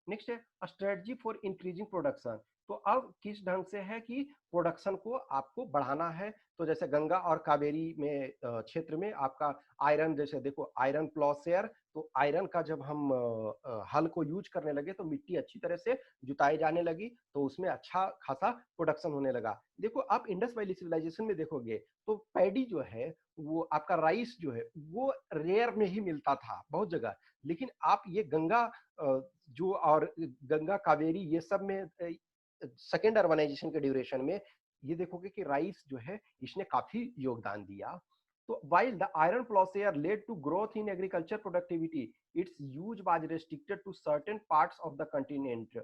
नेक्स्ट है स्ट्रेटजी फॉर इंक्रीजिंग प्रोडक्शन। तो अब किस ढंग से है कि प्रोडक्शन को आपको बढ़ाना है। तो जैसे गंगा और कावेरी में क्षेत्र में आपका आयरन, जैसे देखो आयरन प्लॉशेयर, तो आयरन का जब हम हल को यूज करने लगे तो मिट्टी अच्छी तरह से जुताई जाने लगी, तो उसमें अच्छा खासा प्रोडक्शन होने लगा। देखो आप इंडस वैली सिविलाइजेशन में देखोगे तो पैडी जो है, वो आपका राइस जो है वो रेयर में ही मिलता था बहुत जगह। लेकिन आप ये गंगा जो और गंगा कावेरी ये सब में सेकेंड अर्बनाइजेशन के ड्यूरेशन में ये देखोगे कि राइस जो है इसने काफी योगदान दिया। तो while the iron plowshare led to growth in agriculture productivity, its use was restricted to certain parts of the continent.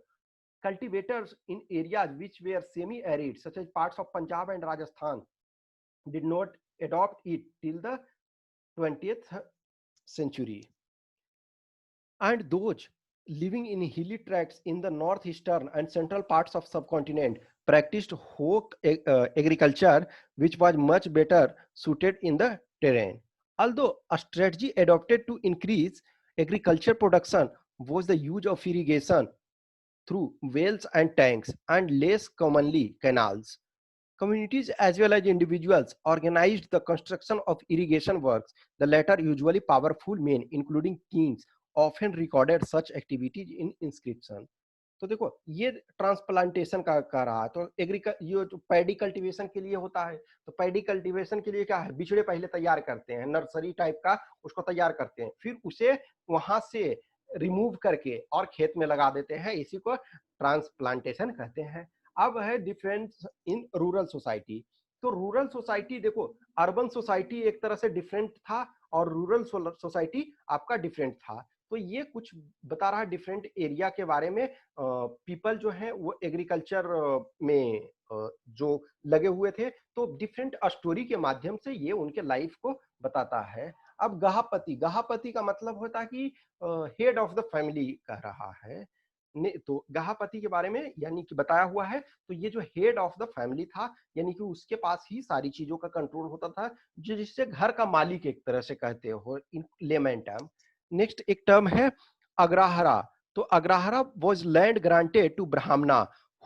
Cultivators in areas which were semi-arid, such as parts of Punjab and Rajasthan, did not adopt it till the 20th century. And those living in hilly tracts in the northeastern and central parts of subcontinent practiced hawk agriculture, which was much better suited in the terrain. Although a strategy adopted to increase agriculture production was the use of irrigation through wells and tanks, and less commonly canals. Communities as well as individuals organized the construction of irrigation works. The latter, usually powerful men, including kings, often recorded such activities in inscription. तो देखो ये transplantation का रहा। तो ये जो paddy cultivation के लिए होता है, तो पैडी कल्टीवेशन के लिए क्या है, बिचड़े पहले तैयार करते हैं, नर्सरी टाइप का उसको तैयार करते हैं, फिर उसे वहां से रिमूव करके और खेत में लगा देते हैं, इसी को ट्रांसप्लांटेशन कहते हैं। अब है डिफरेंस इन रूरल सोसाइटी। तो रूरल सोसाइटी देखो, अर्बन सोसाइटी एक तरह से डिफरेंट था और रूरल सोसाइटी आपका डिफरेंट था। तो ये कुछ बता रहा है डिफरेंट एरिया के बारे में। पीपल जो है वो एग्रीकल्चर में जो लगे हुए थे, तो डिफरेंट स्टोरी के माध्यम से ये उनके लाइफ को बताता है। अब गहापति, गहापति का मतलब होता है कि हेड ऑफ द फैमिली कह रहा है। तो गहापति के बारे में यानी कि बताया हुआ है, तो ये जो हेड ऑफ द फैमिली था, यानी कि उसके पास ही सारी चीजों का कंट्रोल होता था, जो जिससे घर का मालिक एक तरह से कहते हो इन लेमैन टर्म। नेक्स्ट एक टर्म है अग्रहारा। तो Agrahara was land granted to Brahmana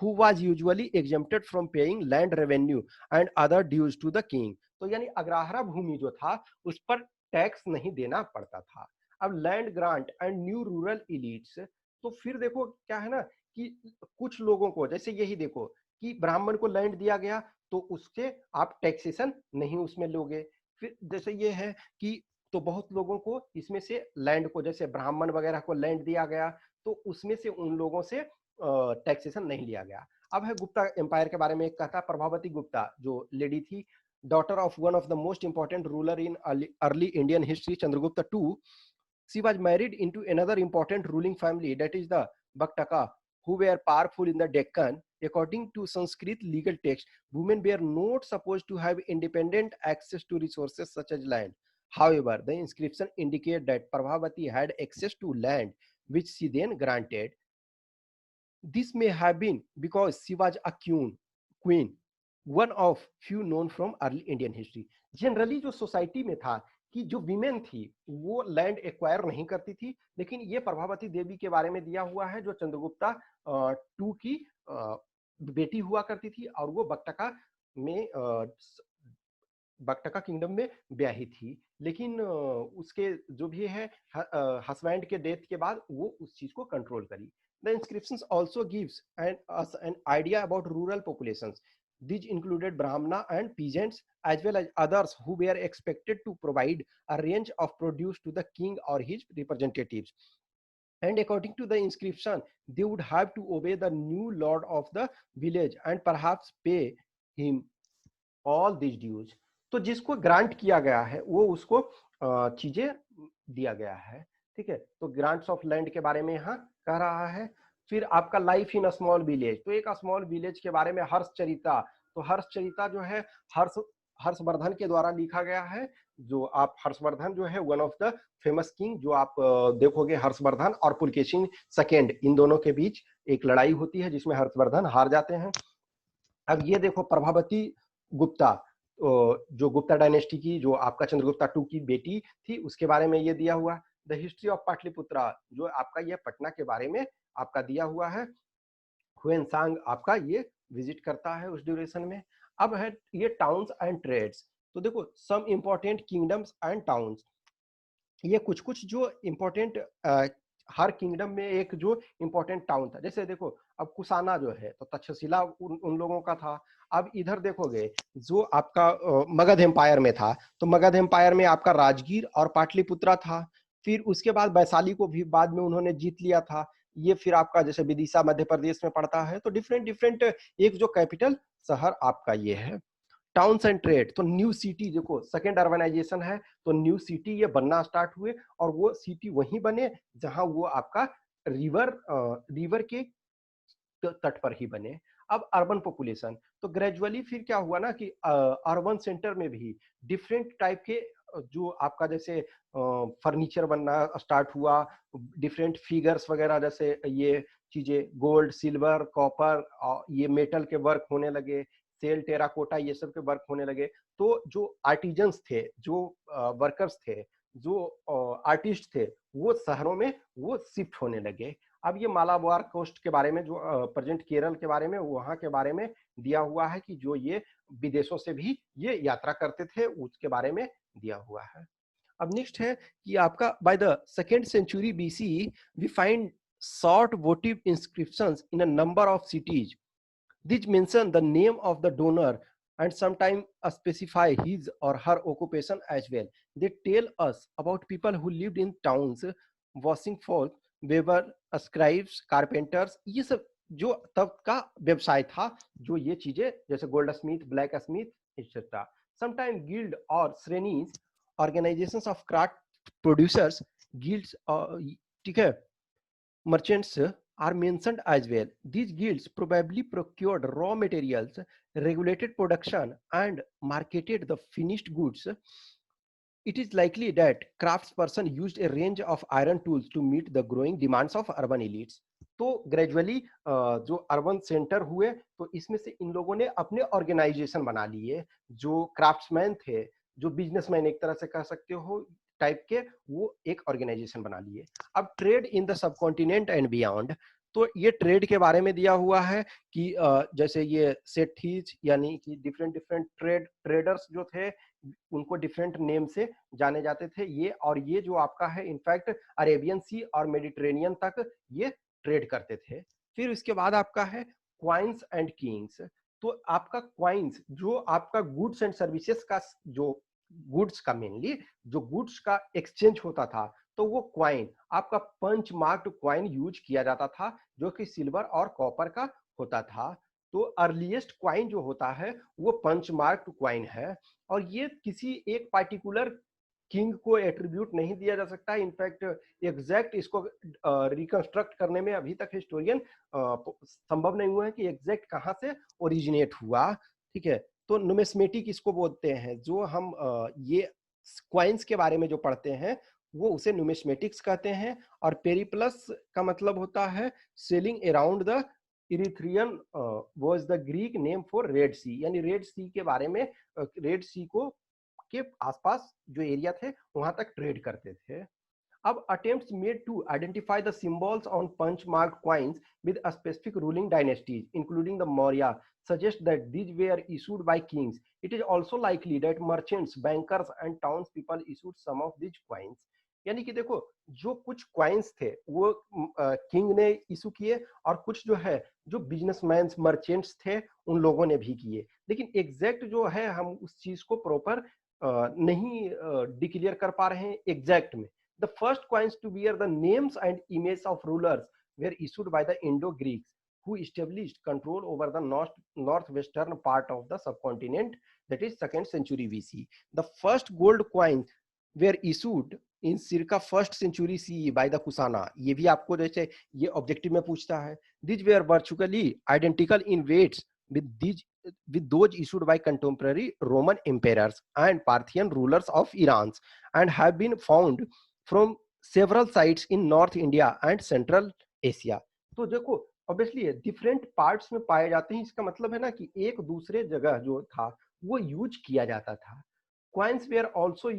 who was usually exempted from paying land revenue and other dues to the king. तो यानी अग्रहारा भूमि जो था उस पर टैक्स नहीं देना पड़ता था। अब land grant and new rural elites, तो फिर देखो क्या है ना कि कुछ लोगों को, जैसे यही देखो कि ब्राह्मण को लैंड दिया गया तो उसके आप टैक्सेशन नहीं उसमें लोगे। फिर जैसे ये है कि तो बहुत लोगों को इसमें से लैंड को, जैसे ब्राह्मण वगैरह को लैंड दिया गया तो उसमें से उन लोगों से टैक्सेशन नहीं लिया गया। अब है गुप्ता एम्पायर के बारे में एक कहता, प्रभावती गुप्ता जो लेडी थी, daughter of one of the most important ruler in early Indian history, Chandragupta two. She was married into another important ruling family, that is the Bhaktaka, who were powerful in the Deccan. According to Sanskrit legal text, women were not supposed to have independent access to resources such as land. However, the inscription indicate that Prabhavati had access to land, which she then granted. This may have been because she was a queen, one of few known from early Indian history. Generally जो society में था कि जो women थी वो land acquire नहीं करती थी, लेकिन ये प्रभावती देवी के बारे में दिया हुआ है जो चंद्रगुप्ता टू की बेटी हुआ करती थी और वो बक्टका किंगडम में ब्याही थी। लेकिन उसके जो भी है हस्बैंड के डेथ के बाद वो उस चीज को कंट्रोल करी। The inscriptions also gives us an idea about rural populations. These included Brahmana and peasants as well as others who were expected to provide a range of produce to the king or his representatives. And according to the inscription, they would have to obey the new lord of the village and perhaps pay him all these dues. तो जिसको grant किया गया है वो उसको चीजें दिया गया है, ठीक है। तो ग्रांट्स ऑफ लैंड के बारे में यहाँ कह रहा है। फिर आपका life in a small village, तो एक स्मॉल विलेज के बारे में हर्षचरिता। तो हर्षचरिता जो है हर्षवर्धन के द्वारा लिखा गया है। जो आप हर्षवर्धन जो है one of the famous king, जो आप देखोगे हर्षवर्धन और पुलकेशिन सेकेंड, इन दोनों के बीच एक लड़ाई होती है जिसमें हर्षवर्धन हार जाते हैं। अब ये देखो प्रभावती गुप्ता, जो गुप्ता डायनेस्टी की, जो आपका चंद्रगुप्ता टू की बेटी थी, उसके बारे में ये दिया हुआ। द हिस्ट्री ऑफ पाटलिपुत्रा, जो आपका ये पटना के बारे में आपका दिया हुआ है। हुएनसांग आपका ये विजिट करता है उस ड्यूरेशन में। अब है ये टाउन्स एंड ट्रेड्स। तो देखो some important kingdoms and towns, ये कुछ कुछ जो इंपॉर्टेंट हर किंगडम में एक जो इंपॉर्टेंट टाउन था। जैसे देखो अब कुसाना जो है तो तक्षशिला उन लोगों का था। अब इधर देखोगे जो आपका मगध एम्पायर में था, तो मगध एम्पायर में आपका राजगीर और पाटलिपुत्रा था। फिर उसके बाद वैशाली को भी बाद में उन्होंने जीत लिया था। ये फिर आपका जैसे विदिशा मध्य प्रदेश में पड़ता है। तो डिफरेंट डिफरेंट एक जो कैपिटल शहर आपका ये है। टाउन्स एंड ट्रेड, तो न्यू सिटी देखो सेकेंड अर्बनाइजेशन है, तो न्यू सिटी ये बनना स्टार्ट हुए और वो सिटी वहीं बने जहां वो आपका रिवर के तट पर ही बने। अब अर्बन पॉपुलेशन, तो ग्रेजुअली फिर क्या हुआ ना कि अर्बन सेंटर में भी डिफरेंट टाइप के जो आपका जैसे फर्नीचर बनना स्टार्ट हुआ, डिफरेंट फिगर्स वगैरह, जैसे ये चीजें गोल्ड सिल्वर कॉपर ये मेटल के वर्क होने लगे, सेल टेराकोटा ये सब के वर्क होने लगे। तो जो आर्टिजन्स थे, जो वर्कर्स थे, जो आर्टिस्ट थे, वो शहरों में वो शिफ्ट होने लगे। अब ये मालाबार कोस्ट के बारे में, जो प्रेजेंट केरल के बारे में, वहां के बारे में दिया हुआ है कि जो ये विदेशों से भी ये यात्रा करते थे, उसके बारे में दिया हुआ है। अब नेक्स्ट है कि आपका by the second century BC we find short votive inscriptions in a number of cities. These mention the name of the donor and sometimes specify his or her occupation as well. They tell us about people who lived in towns, washing folk, weaver, scribes, carpenters, ये सब जो तब का व्यवसाय था, जो ये चीजें जैसे goldsmith, blacksmith etcetera. Sometime guild और श्रेणीज, organisations of craft producers, guilds, ठीक है, merchants are mentioned as well. These guilds probably procured raw materials, regulated production, and marketed the finished goods. It is likely that craftsperson used a range of iron tools to meet the growing demands of urban elites. तो gradually जो urban centre हुए, तो इसमें से इन लोगों ने अपने organisation बना लिए। जो क्राफ्ट्समैन थे, जो बिजनेसमैन एक तरह से कह सकते हो टाइप के, वो एक ऑर्गेनाइजेशन बना लिए। अब trade in the subcontinent and beyond, तो ये ट्रेड के बारे में दिया हुआ है कि जैसे ये सेठीज यानी कि डिफरेंट डिफरेंट ट्रेडर्स जो थे, उनको डिफरेंट नेम से जाने जाते थे ये। और ये जो आपका है इनफैक्ट अरेबियन सी और मेडिटेरेनियन तक ये ट्रेड करते थे। फिर इसके बाद आपका है क्वाइंस एंड किंग्स। तो आपका क्वाइंस जो आपका गुड्स एंड सर्विसेज का, जो गुड्स का मेनली जो गुड्स का एक्सचेंज होता था, तो वो क्वाइन आपका पंच मार्क्ड क्वाइन यूज किया जाता था, जो कि सिल्वर और कॉपर का होता था। तो अर्लीस्ट क्वाइन जो होता है वो पंच मार्क्ड क्वाइन है, और ये किसी एक पार्टिकुलर किंग को एट्रीब्यूट नहीं दिया जा सकता। इनफैक्ट एग्जैक्ट इसको रिकंस्ट्रक्ट करने में अभी तक हिस्टोरियन संभव नहीं हुआ है कि एग्जैक्ट कहाँ से ओरिजिनेट हुआ, ठीक है। तो नुमिस्मेटिक इसको बोलते हैं, जो हम ये क्वाइंस के बारे में जो पढ़ते हैं वो उसे नुमिस्मेटिक्स कहते हैं। और पेरिप्लस का मतलब होता है sailing around the Erythraean, was the Greek name for Red Sea, यानी रेड सी के बारे में, रेड सी को के आसपास जो एरिया थे वहां तक ट्रेड करते थे। अब attempts made to identify the symbols on punch marked coins with a specific ruling dynasties, including the Maurya, suggest that these were issued by kings. It is also likely that merchants, bankers, and townspeople issued some of these coins. यानी कि देखो, जो कुछ coins थे वो king ने issue किए, और कुछ जो है जो बिजनेसमैन मर्चेंट्स थे उन लोगों ने भी किए। लेकिन एग्जैक्ट जो है हम उस चीज को प्रॉपर नहीं डिक्लेयर कर पा रहे हैं एग्जैक्ट में। The first coins to bear the names and image of rulers were issued by the Indo Greeks who established control over the northwestern part of the subcontinent, that is 2nd century BC. The first gold coins were issued in circa 1st century CE by the Kusana. ये भी आपको जैसे ये objective में पूछता है। These were virtually identical in weights with those issued by contemporary Roman emperors and Parthian rulers of Iran, and have been found from several sites in North India and Central Asia. तो देखो, obviously different parts में पाए जाते हैं, इसका मतलब है ना कि एक दूसरे जगह जो था वो यूज किया जाता था। Coins were also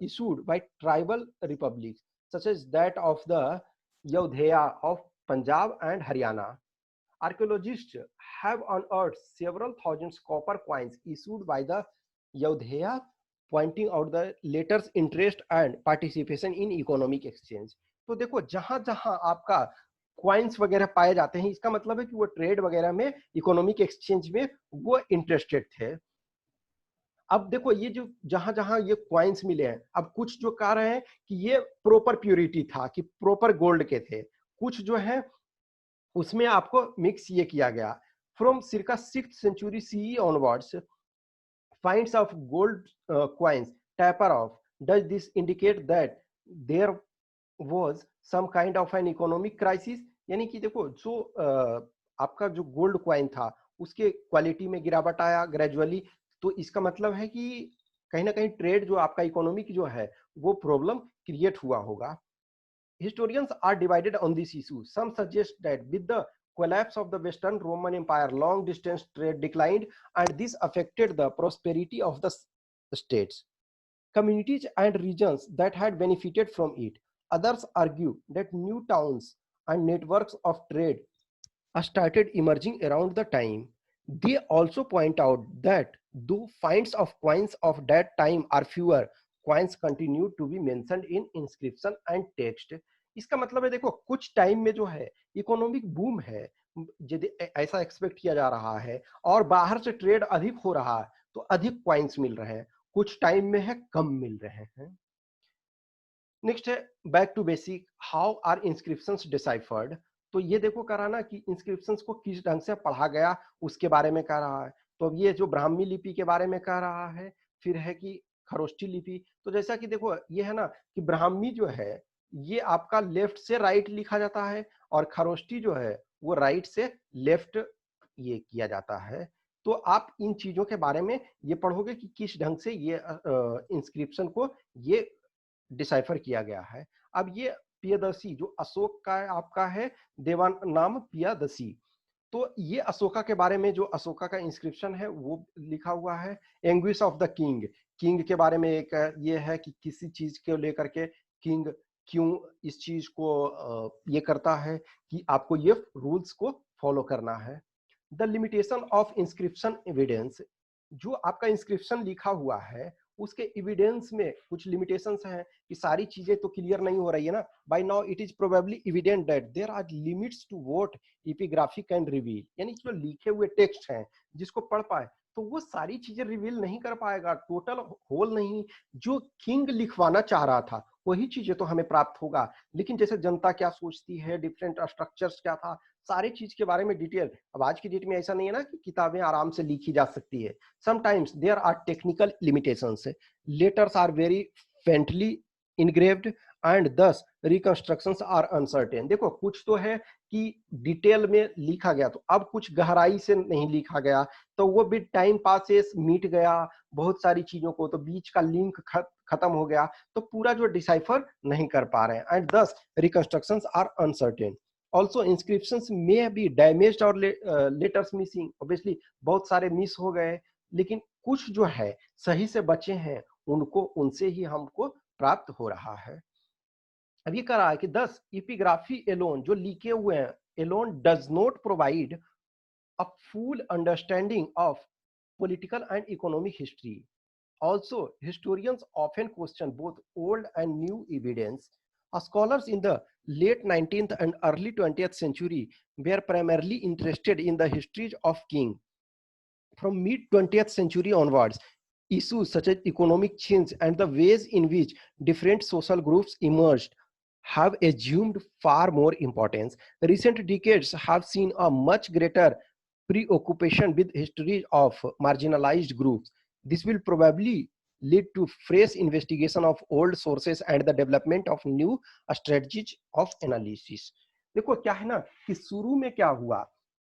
issued by tribal republics such as that of the Yodhaya of Punjab and Haryana. Archaeologists have unearthed several thousands copper coins issued by the Yodhaya, pointing out the latter's interest and participation in economic exchange. तो देखो, जहां जहां आपका coins वगैरह पाए जाते हैं, इसका मतलब है कि वो ट्रेड वगैरह में, इकोनॉमिक एक्सचेंज में वो इंटरेस्टेड थे। अब देखो, ये जो जहां जहां ये क्वाइंस मिले हैं, अब कुछ जो कह रहे हैं कि ये प्रॉपर प्योरिटी था, कि प्रॉपर गोल्ड के थे, कुछ जो है उसमें आपको मिक्स ये किया गया। From circa 6th century CE onwards, finds of gold coins taper off. Does this indicate that there was some kind of an economic crisis? यानी कि देखो, जो आपका जो गोल्ड क्वाइन था उसके क्वालिटी में गिरावट आया ग्रेजुअली, तो इसका मतलब है कि कहीं ना कहीं ट्रेड जो आपका इकोनॉमिक जो है वो प्रॉब्लम क्रिएट हुआ होगा। Historians are divided on this issue. Some suggest that with the collapse of the Western Roman Empire, long distance trade declined, and this affected the prosperity of the states, communities, and regions that had benefited from it. Others argue that new towns and networks of trade started emerging around the time. They also point out that though finds of coins of that time are fewer, coins continue to be mentioned in inscription and text. इसका मतलब है, देखो, कुछ time में जो है economic boom है, यदि ऐसा एक्सपेक्ट किया जा रहा है, और बाहर से ट्रेड अधिक हो रहा है तो अधिक क्वाइंस मिल रहे हैं, कुछ टाइम में है कम मिल रहे हैं। नेक्स्ट है back to basic, how are inscriptions deciphered. तो ये देखो कह रहा ना कि इंस्क्रिप्शंस को किस ढंग से पढ़ा गया उसके बारे में कह रहा है। तो अब ये जो ब्राह्मी लिपि के बारे में कह रहा है, फिर है कि खरोष्ठी लिपि। तो जैसा कि देखो ये है ना कि ब्राह्मी जो है ये आपका लेफ्ट से राइट लिखा जाता है, और खरोष्ठी जो है वो राइट से लेफ्ट ये किया जाता है। तो आप इन चीजों के बारे में ये पढ़ोगे कि किस ढंग से ये इंस्क्रिप्शन को ये डिसाइफर किया गया है। अब ये पियदसी जो अशोक का आपका है, देवान नाम पियदसी, तो ये अशोका के बारे में, जो अशोका का इंस्क्रिप्शन है वो लिखा हुआ है। Anguish of the king, king के बारे में एक ये है कि किसी चीज को लेकर के किंग क्यों इस चीज को ये करता है कि आपको ये रूल्स को फॉलो करना है। The limitation of inscription evidence, जो आपका इंस्क्रिप्शन लिखा हुआ है उसके एविडेंस में कुछ लिमिटेशंस हैं कि सारी चीजें तो क्लियर नहीं हो रही है ना। By now it is probably evident that there are limits to what epigraphy can reveal, यानी जो लिखे हुए टेक्स्ट हैं जिसको पढ़ पाए तो वो सारी चीजें रिवील नहीं कर पाएगा, टोटल होल नहीं। जो किंग लिखवाना चाह रहा था वही चीजें तो हमें प्राप्त होगा, लेकिन जैसे जनता क्या सोचती है, डिफरेंट स्ट्रक्चर्स क्या था, सारी चीज के बारे में डिटेल। अब आज की डेट में ऐसा नहीं है ना कि किताबें आराम से लिखी जा सकती है। Sometimes there are technical limitations, letters are very faintly engraved and thus reconstructions are uncertain। देखो कुछ तो है कि डिटेल में लिखा गया, तो अब कुछ गहराई से नहीं लिखा गया, तो वो भी टाइम पासेस मिट गया बहुत सारी चीजों को, तो बीच का लिंक खत्म हो गया, तो पूरा जो डिसाइफर नहीं कर पा रहे हैं, and thus reconstructions are uncertain। Also inscriptions may be damaged or letters missing। obviously बहुत सारे मिस हो गए, लेकिन कुछ जो है सही से बचे हैं, उनको उनसे ही हमको प्राप्त हो रहा है। अब ये कह रहा है कि 10 इपिग्राफी एलोन, जो लिखे हुए हैं, alone does not provide a full understanding of political and economic history. Also, historians often question both old and new evidence. Scholars in the late 19th and early 20th century were primarily interested in the histories of king. From mid 20th century onwards, issues such as economic change and the ways in which different social groups emerged have assumed far more importance. Recent decades have seen a much greater preoccupation with history of marginalized groups. This will probably lead to fresh investigation of old sources and the development of new strategies of analysis. देखो क्या है ना कि शुरू में क्या हुआ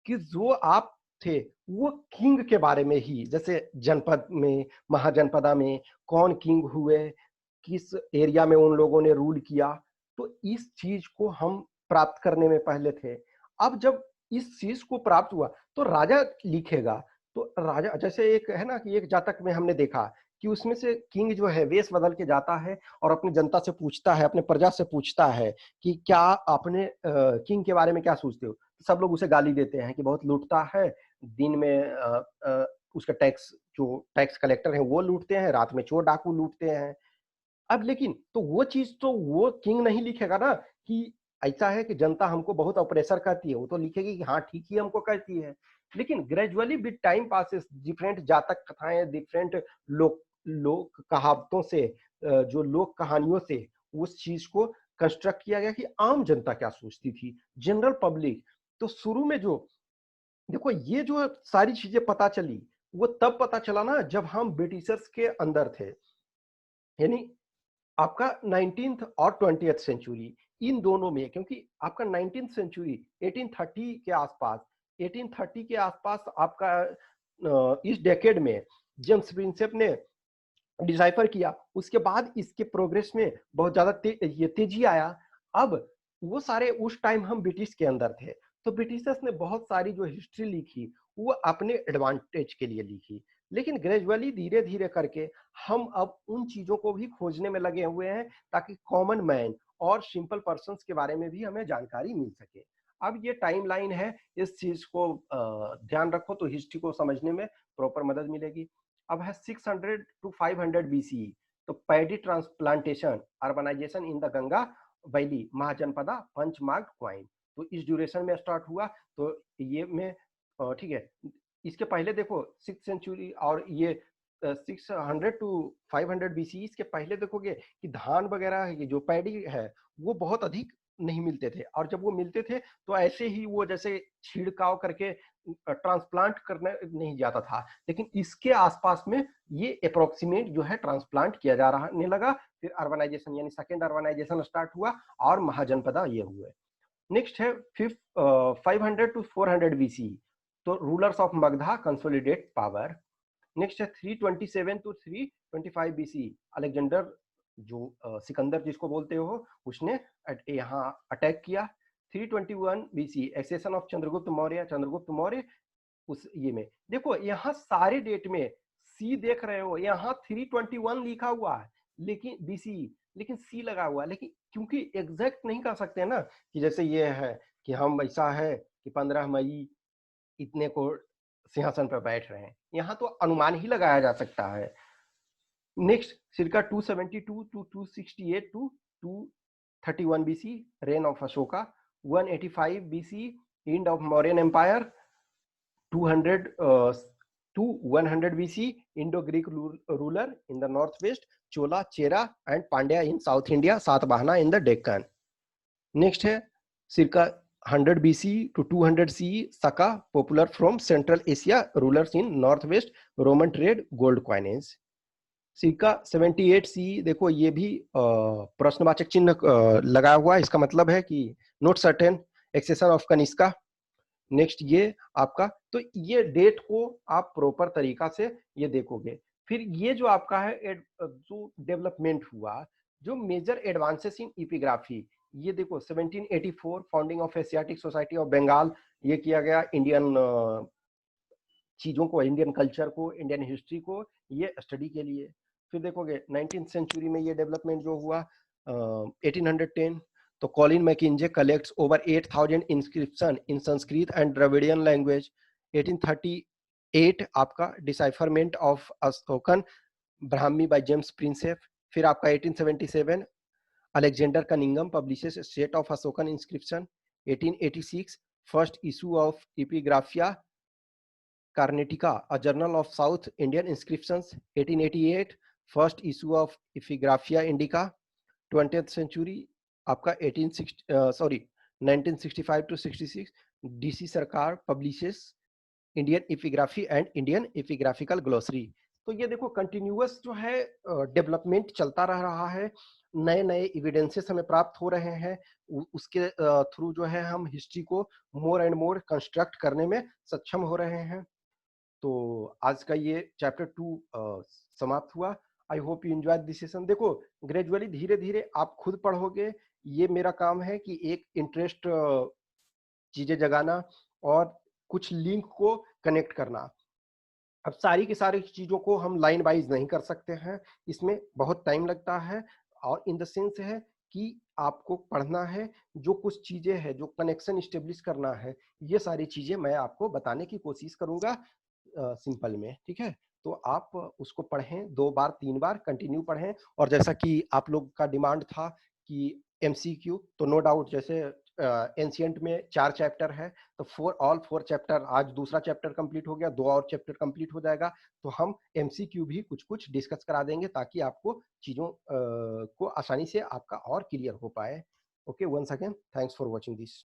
कि जो आप थे वो किंग के बारे में ही, जैसे जनपद में, महाजनपदा में कौन किंग हुए, किस एरिया में उन लोगों ने रूल किया, तो इस चीज को हम प्राप्त करने में पहले थे। अब जब इस चीज को प्राप्त हुआ तो राजा लिखेगा, तो राजा जैसे एक है ना कि एक जातक में हमने देखा कि उसमें से किंग जो है वेश बदल के जाता है और अपनी जनता से पूछता है, अपने प्रजा से पूछता है कि क्या आपने किंग के बारे में क्या सोचते हो। सब लोग उसे गाली देते हैं कि बहुत लूटता है, दिन में उसका टैक्स, जो टैक्स कलेक्टर है वो लूटते हैं, रात में चोर डाकू लूटते हैं। अब लेकिन तो वो चीज तो वो किंग नहीं लिखेगा ना कि ऐसा है कि जनता हमको बहुत ऑपरेसर कहती है, वो तो लिखेगी कि हाँ ठीक ही हमको कहती है। लेकिन gradually with time passes different जातक कथाएं, डिफरेंट लोक लोक कहावतों से, जो लोक कहानियों से उस चीज को कंस्ट्रक्ट किया गया कि आम जनता क्या सोचती थी, जनरल पब्लिक। तो शुरू में जो देखो ये जो सारी चीजें पता चली, वो तब पता चला ना जब हम ब्रिटिशर्स के अंदर थे। यानी आपका 19th और 20th सेंचुरी, इन दोनों में, क्योंकि आपका 19th सेंचुरी 1830 के आसपास, 1830 के आसपास आपका इस डेकेड में जेम्स प्रिंसेप ने डिसाइफर किया, उसके बाद इसके प्रोग्रेस में बहुत ज्यादा ये तेजी आया। अब वो सारे उस टाइम हम ब्रिटिश के अंदर थे, तो ब्रिटिशर्स ने बहुत सारी जो हिस्ट्री लिखी वो अपने एडवांटेज के लिए लिखी। लेकिन ग्रेजुअली धीरे धीरे करके हम अब उन चीजों को भी खोजने में लगे हुए हैं ताकि कॉमन मैन और सिंपल पर्सन्स के बारे में भी हमें जानकारी मिल सके। अब ये टाइमलाइन है, इस चीज को ध्यान रखो तो हिस्ट्री को समझने में प्रॉपर मदद मिलेगी। अब है 600 टू 500 बीसी, तो paddy transplantation, urbanisation in the Ganga valley, mahajanapada, punch marked coin, तो इस ड्यूरेशन में स्टार्ट हुआ। तो ये में ठीक है, इसके पहले देखो 6th सेंचुरी और ये 600 टू 500 बीसी, इसके पहले देखोगे कि धान वगैरह जो पैडी है वो बहुत अधिक नहीं मिलते थे, और जब वो मिलते थे तो ऐसे ही वो जैसे छिड़काव करके ट्रांसप्लांट करने नहीं जाता था। लेकिन इसके आसपास में ये अप्रोक्सीमेट जो है ट्रांसप्लांट किया जा रहा लगा। फिर अर्बनाइजेशन यानी सेकेंड अर्बनाइजेशन स्टार्ट हुआ और महाजनपदा ये हुए। नेक्स्ट है 500 टू 400 बीसी, तो rulers of Magadha consolidate power. Next है 327 टू 325 बीसी, अलेक्जेंडर जो सिकंदर जिसको बोलते हो उसने यहाँ अटैक किया। 321 BC, accession of Chandragupta Maurya, Chandragupta Maurya उस ये में देखो यहाँ सारे डेट में सी देख रहे हो, यहाँ 321 लिखा हुआ है लेकिन बीसी, लेकिन सी लगा हुआ है। लेकिन क्योंकि एग्जैक्ट नहीं कर सकते ना कि जैसे ये है कि हम ऐसा है कि 15 मई इतने को सिंहासन पर बैठ रहे हैं, यहाँ तो अनुमान ही लगाया जा सकता है। Next circa 272 to 268 to 231 BC, reign of Ashoka. 185 BC, end of Mauryan Empire. 200 to 100 BC, Indo-Greek ruler in the northwest, Chola, Chera and Pandya in South India, Satavahana in the Deccan. Next है circa 100 BC to 200 CE, Saka, popular from Central Asia, rulers in northwest, Roman trade, gold coinage. सिक्का 78 सी, देखो ये भी प्रश्नवाचक चिन्ह लगा हुआ है, इसका मतलब है कि not certain, accession of Kanishka. Next ये आपका, तो ये डेट को आप प्रॉपर तरीका से ये देखोगे। फिर ये जो आपका है जो डेवलपमेंट हुआ, जो मेजर एडवांसेस इन इपिग्राफी, ये देखो 1784 founding of Asiatic society of Bengal, ये किया गया इंडियन चीजों को, इंडियन कल्चर को, इंडियन हिस्ट्री को ये स्टडी के लिए। फिर देखोगे 19th सेंचुरी में ये डेवलपमेंट जो हुआ 1810, तो Colin Mackenzie collects over 8000 inscription in Sanskrit and Dravidian language. 1838 आपका decipherment of Ashokan Brahmi by James Prinsep. फिर आपका 1877 Alexander Cunningham publishes state of Ashokan inscription. 1886 first issue of Epigraphia Carnatica a journal of South Indian inscriptions. 1888 first issue of Epigraphia Indica. 20th century आपका 1965 to 66 DC Sircar publishes Indian epigraphy and Indian epigraphical glossary. तो ये देखो continuous जो है development चलता रह रहा है, नए नए एविडेंसेस हमें प्राप्त हो रहे हैं, उसके थ्रू जो है हम हिस्ट्री को मोर एंड मोर कंस्ट्रक्ट करने में सक्षम हो रहे हैं। तो आज का ये चैप्टर 2 समाप्त हुआ। I hope you enjoy this session. देखो ग्रेजुअली धीरे धीरे आप खुद पढ़ोगे, ये मेरा काम है कि एक इंटरेस्ट चीजें जगाना और कुछ लिंक को कनेक्ट करना। अब सारी की सारी चीजों को हम लाइन वाइज नहीं कर सकते हैं, इसमें बहुत टाइम लगता है। और इन द सेंस है कि आपको पढ़ना है, जो कुछ चीजें हैं, जो कनेक्शन स्टेब्लिश करना है, ये सारी चीजें मैं आपको बताने की कोशिश करूंगा सिंपल में। ठीक है, तो आप उसको पढ़ें, 2 बार 3 बार कंटिन्यू पढ़ें। और जैसा कि आप लोग का डिमांड था कि एमसीक्यू, तो नो डाउट जैसे एंशियंट में 4 चैप्टर है, तो ऑल 4 चैप्टर, आज दूसरा चैप्टर कंप्लीट हो गया, 2 और चैप्टर कंप्लीट हो जाएगा, तो हम एमसीक्यू भी कुछ कुछ डिस्कस करा देंगे ताकि आपको चीजों को आसानी से आपका और क्लियर हो पाए। Okay, once again thanks for watching this.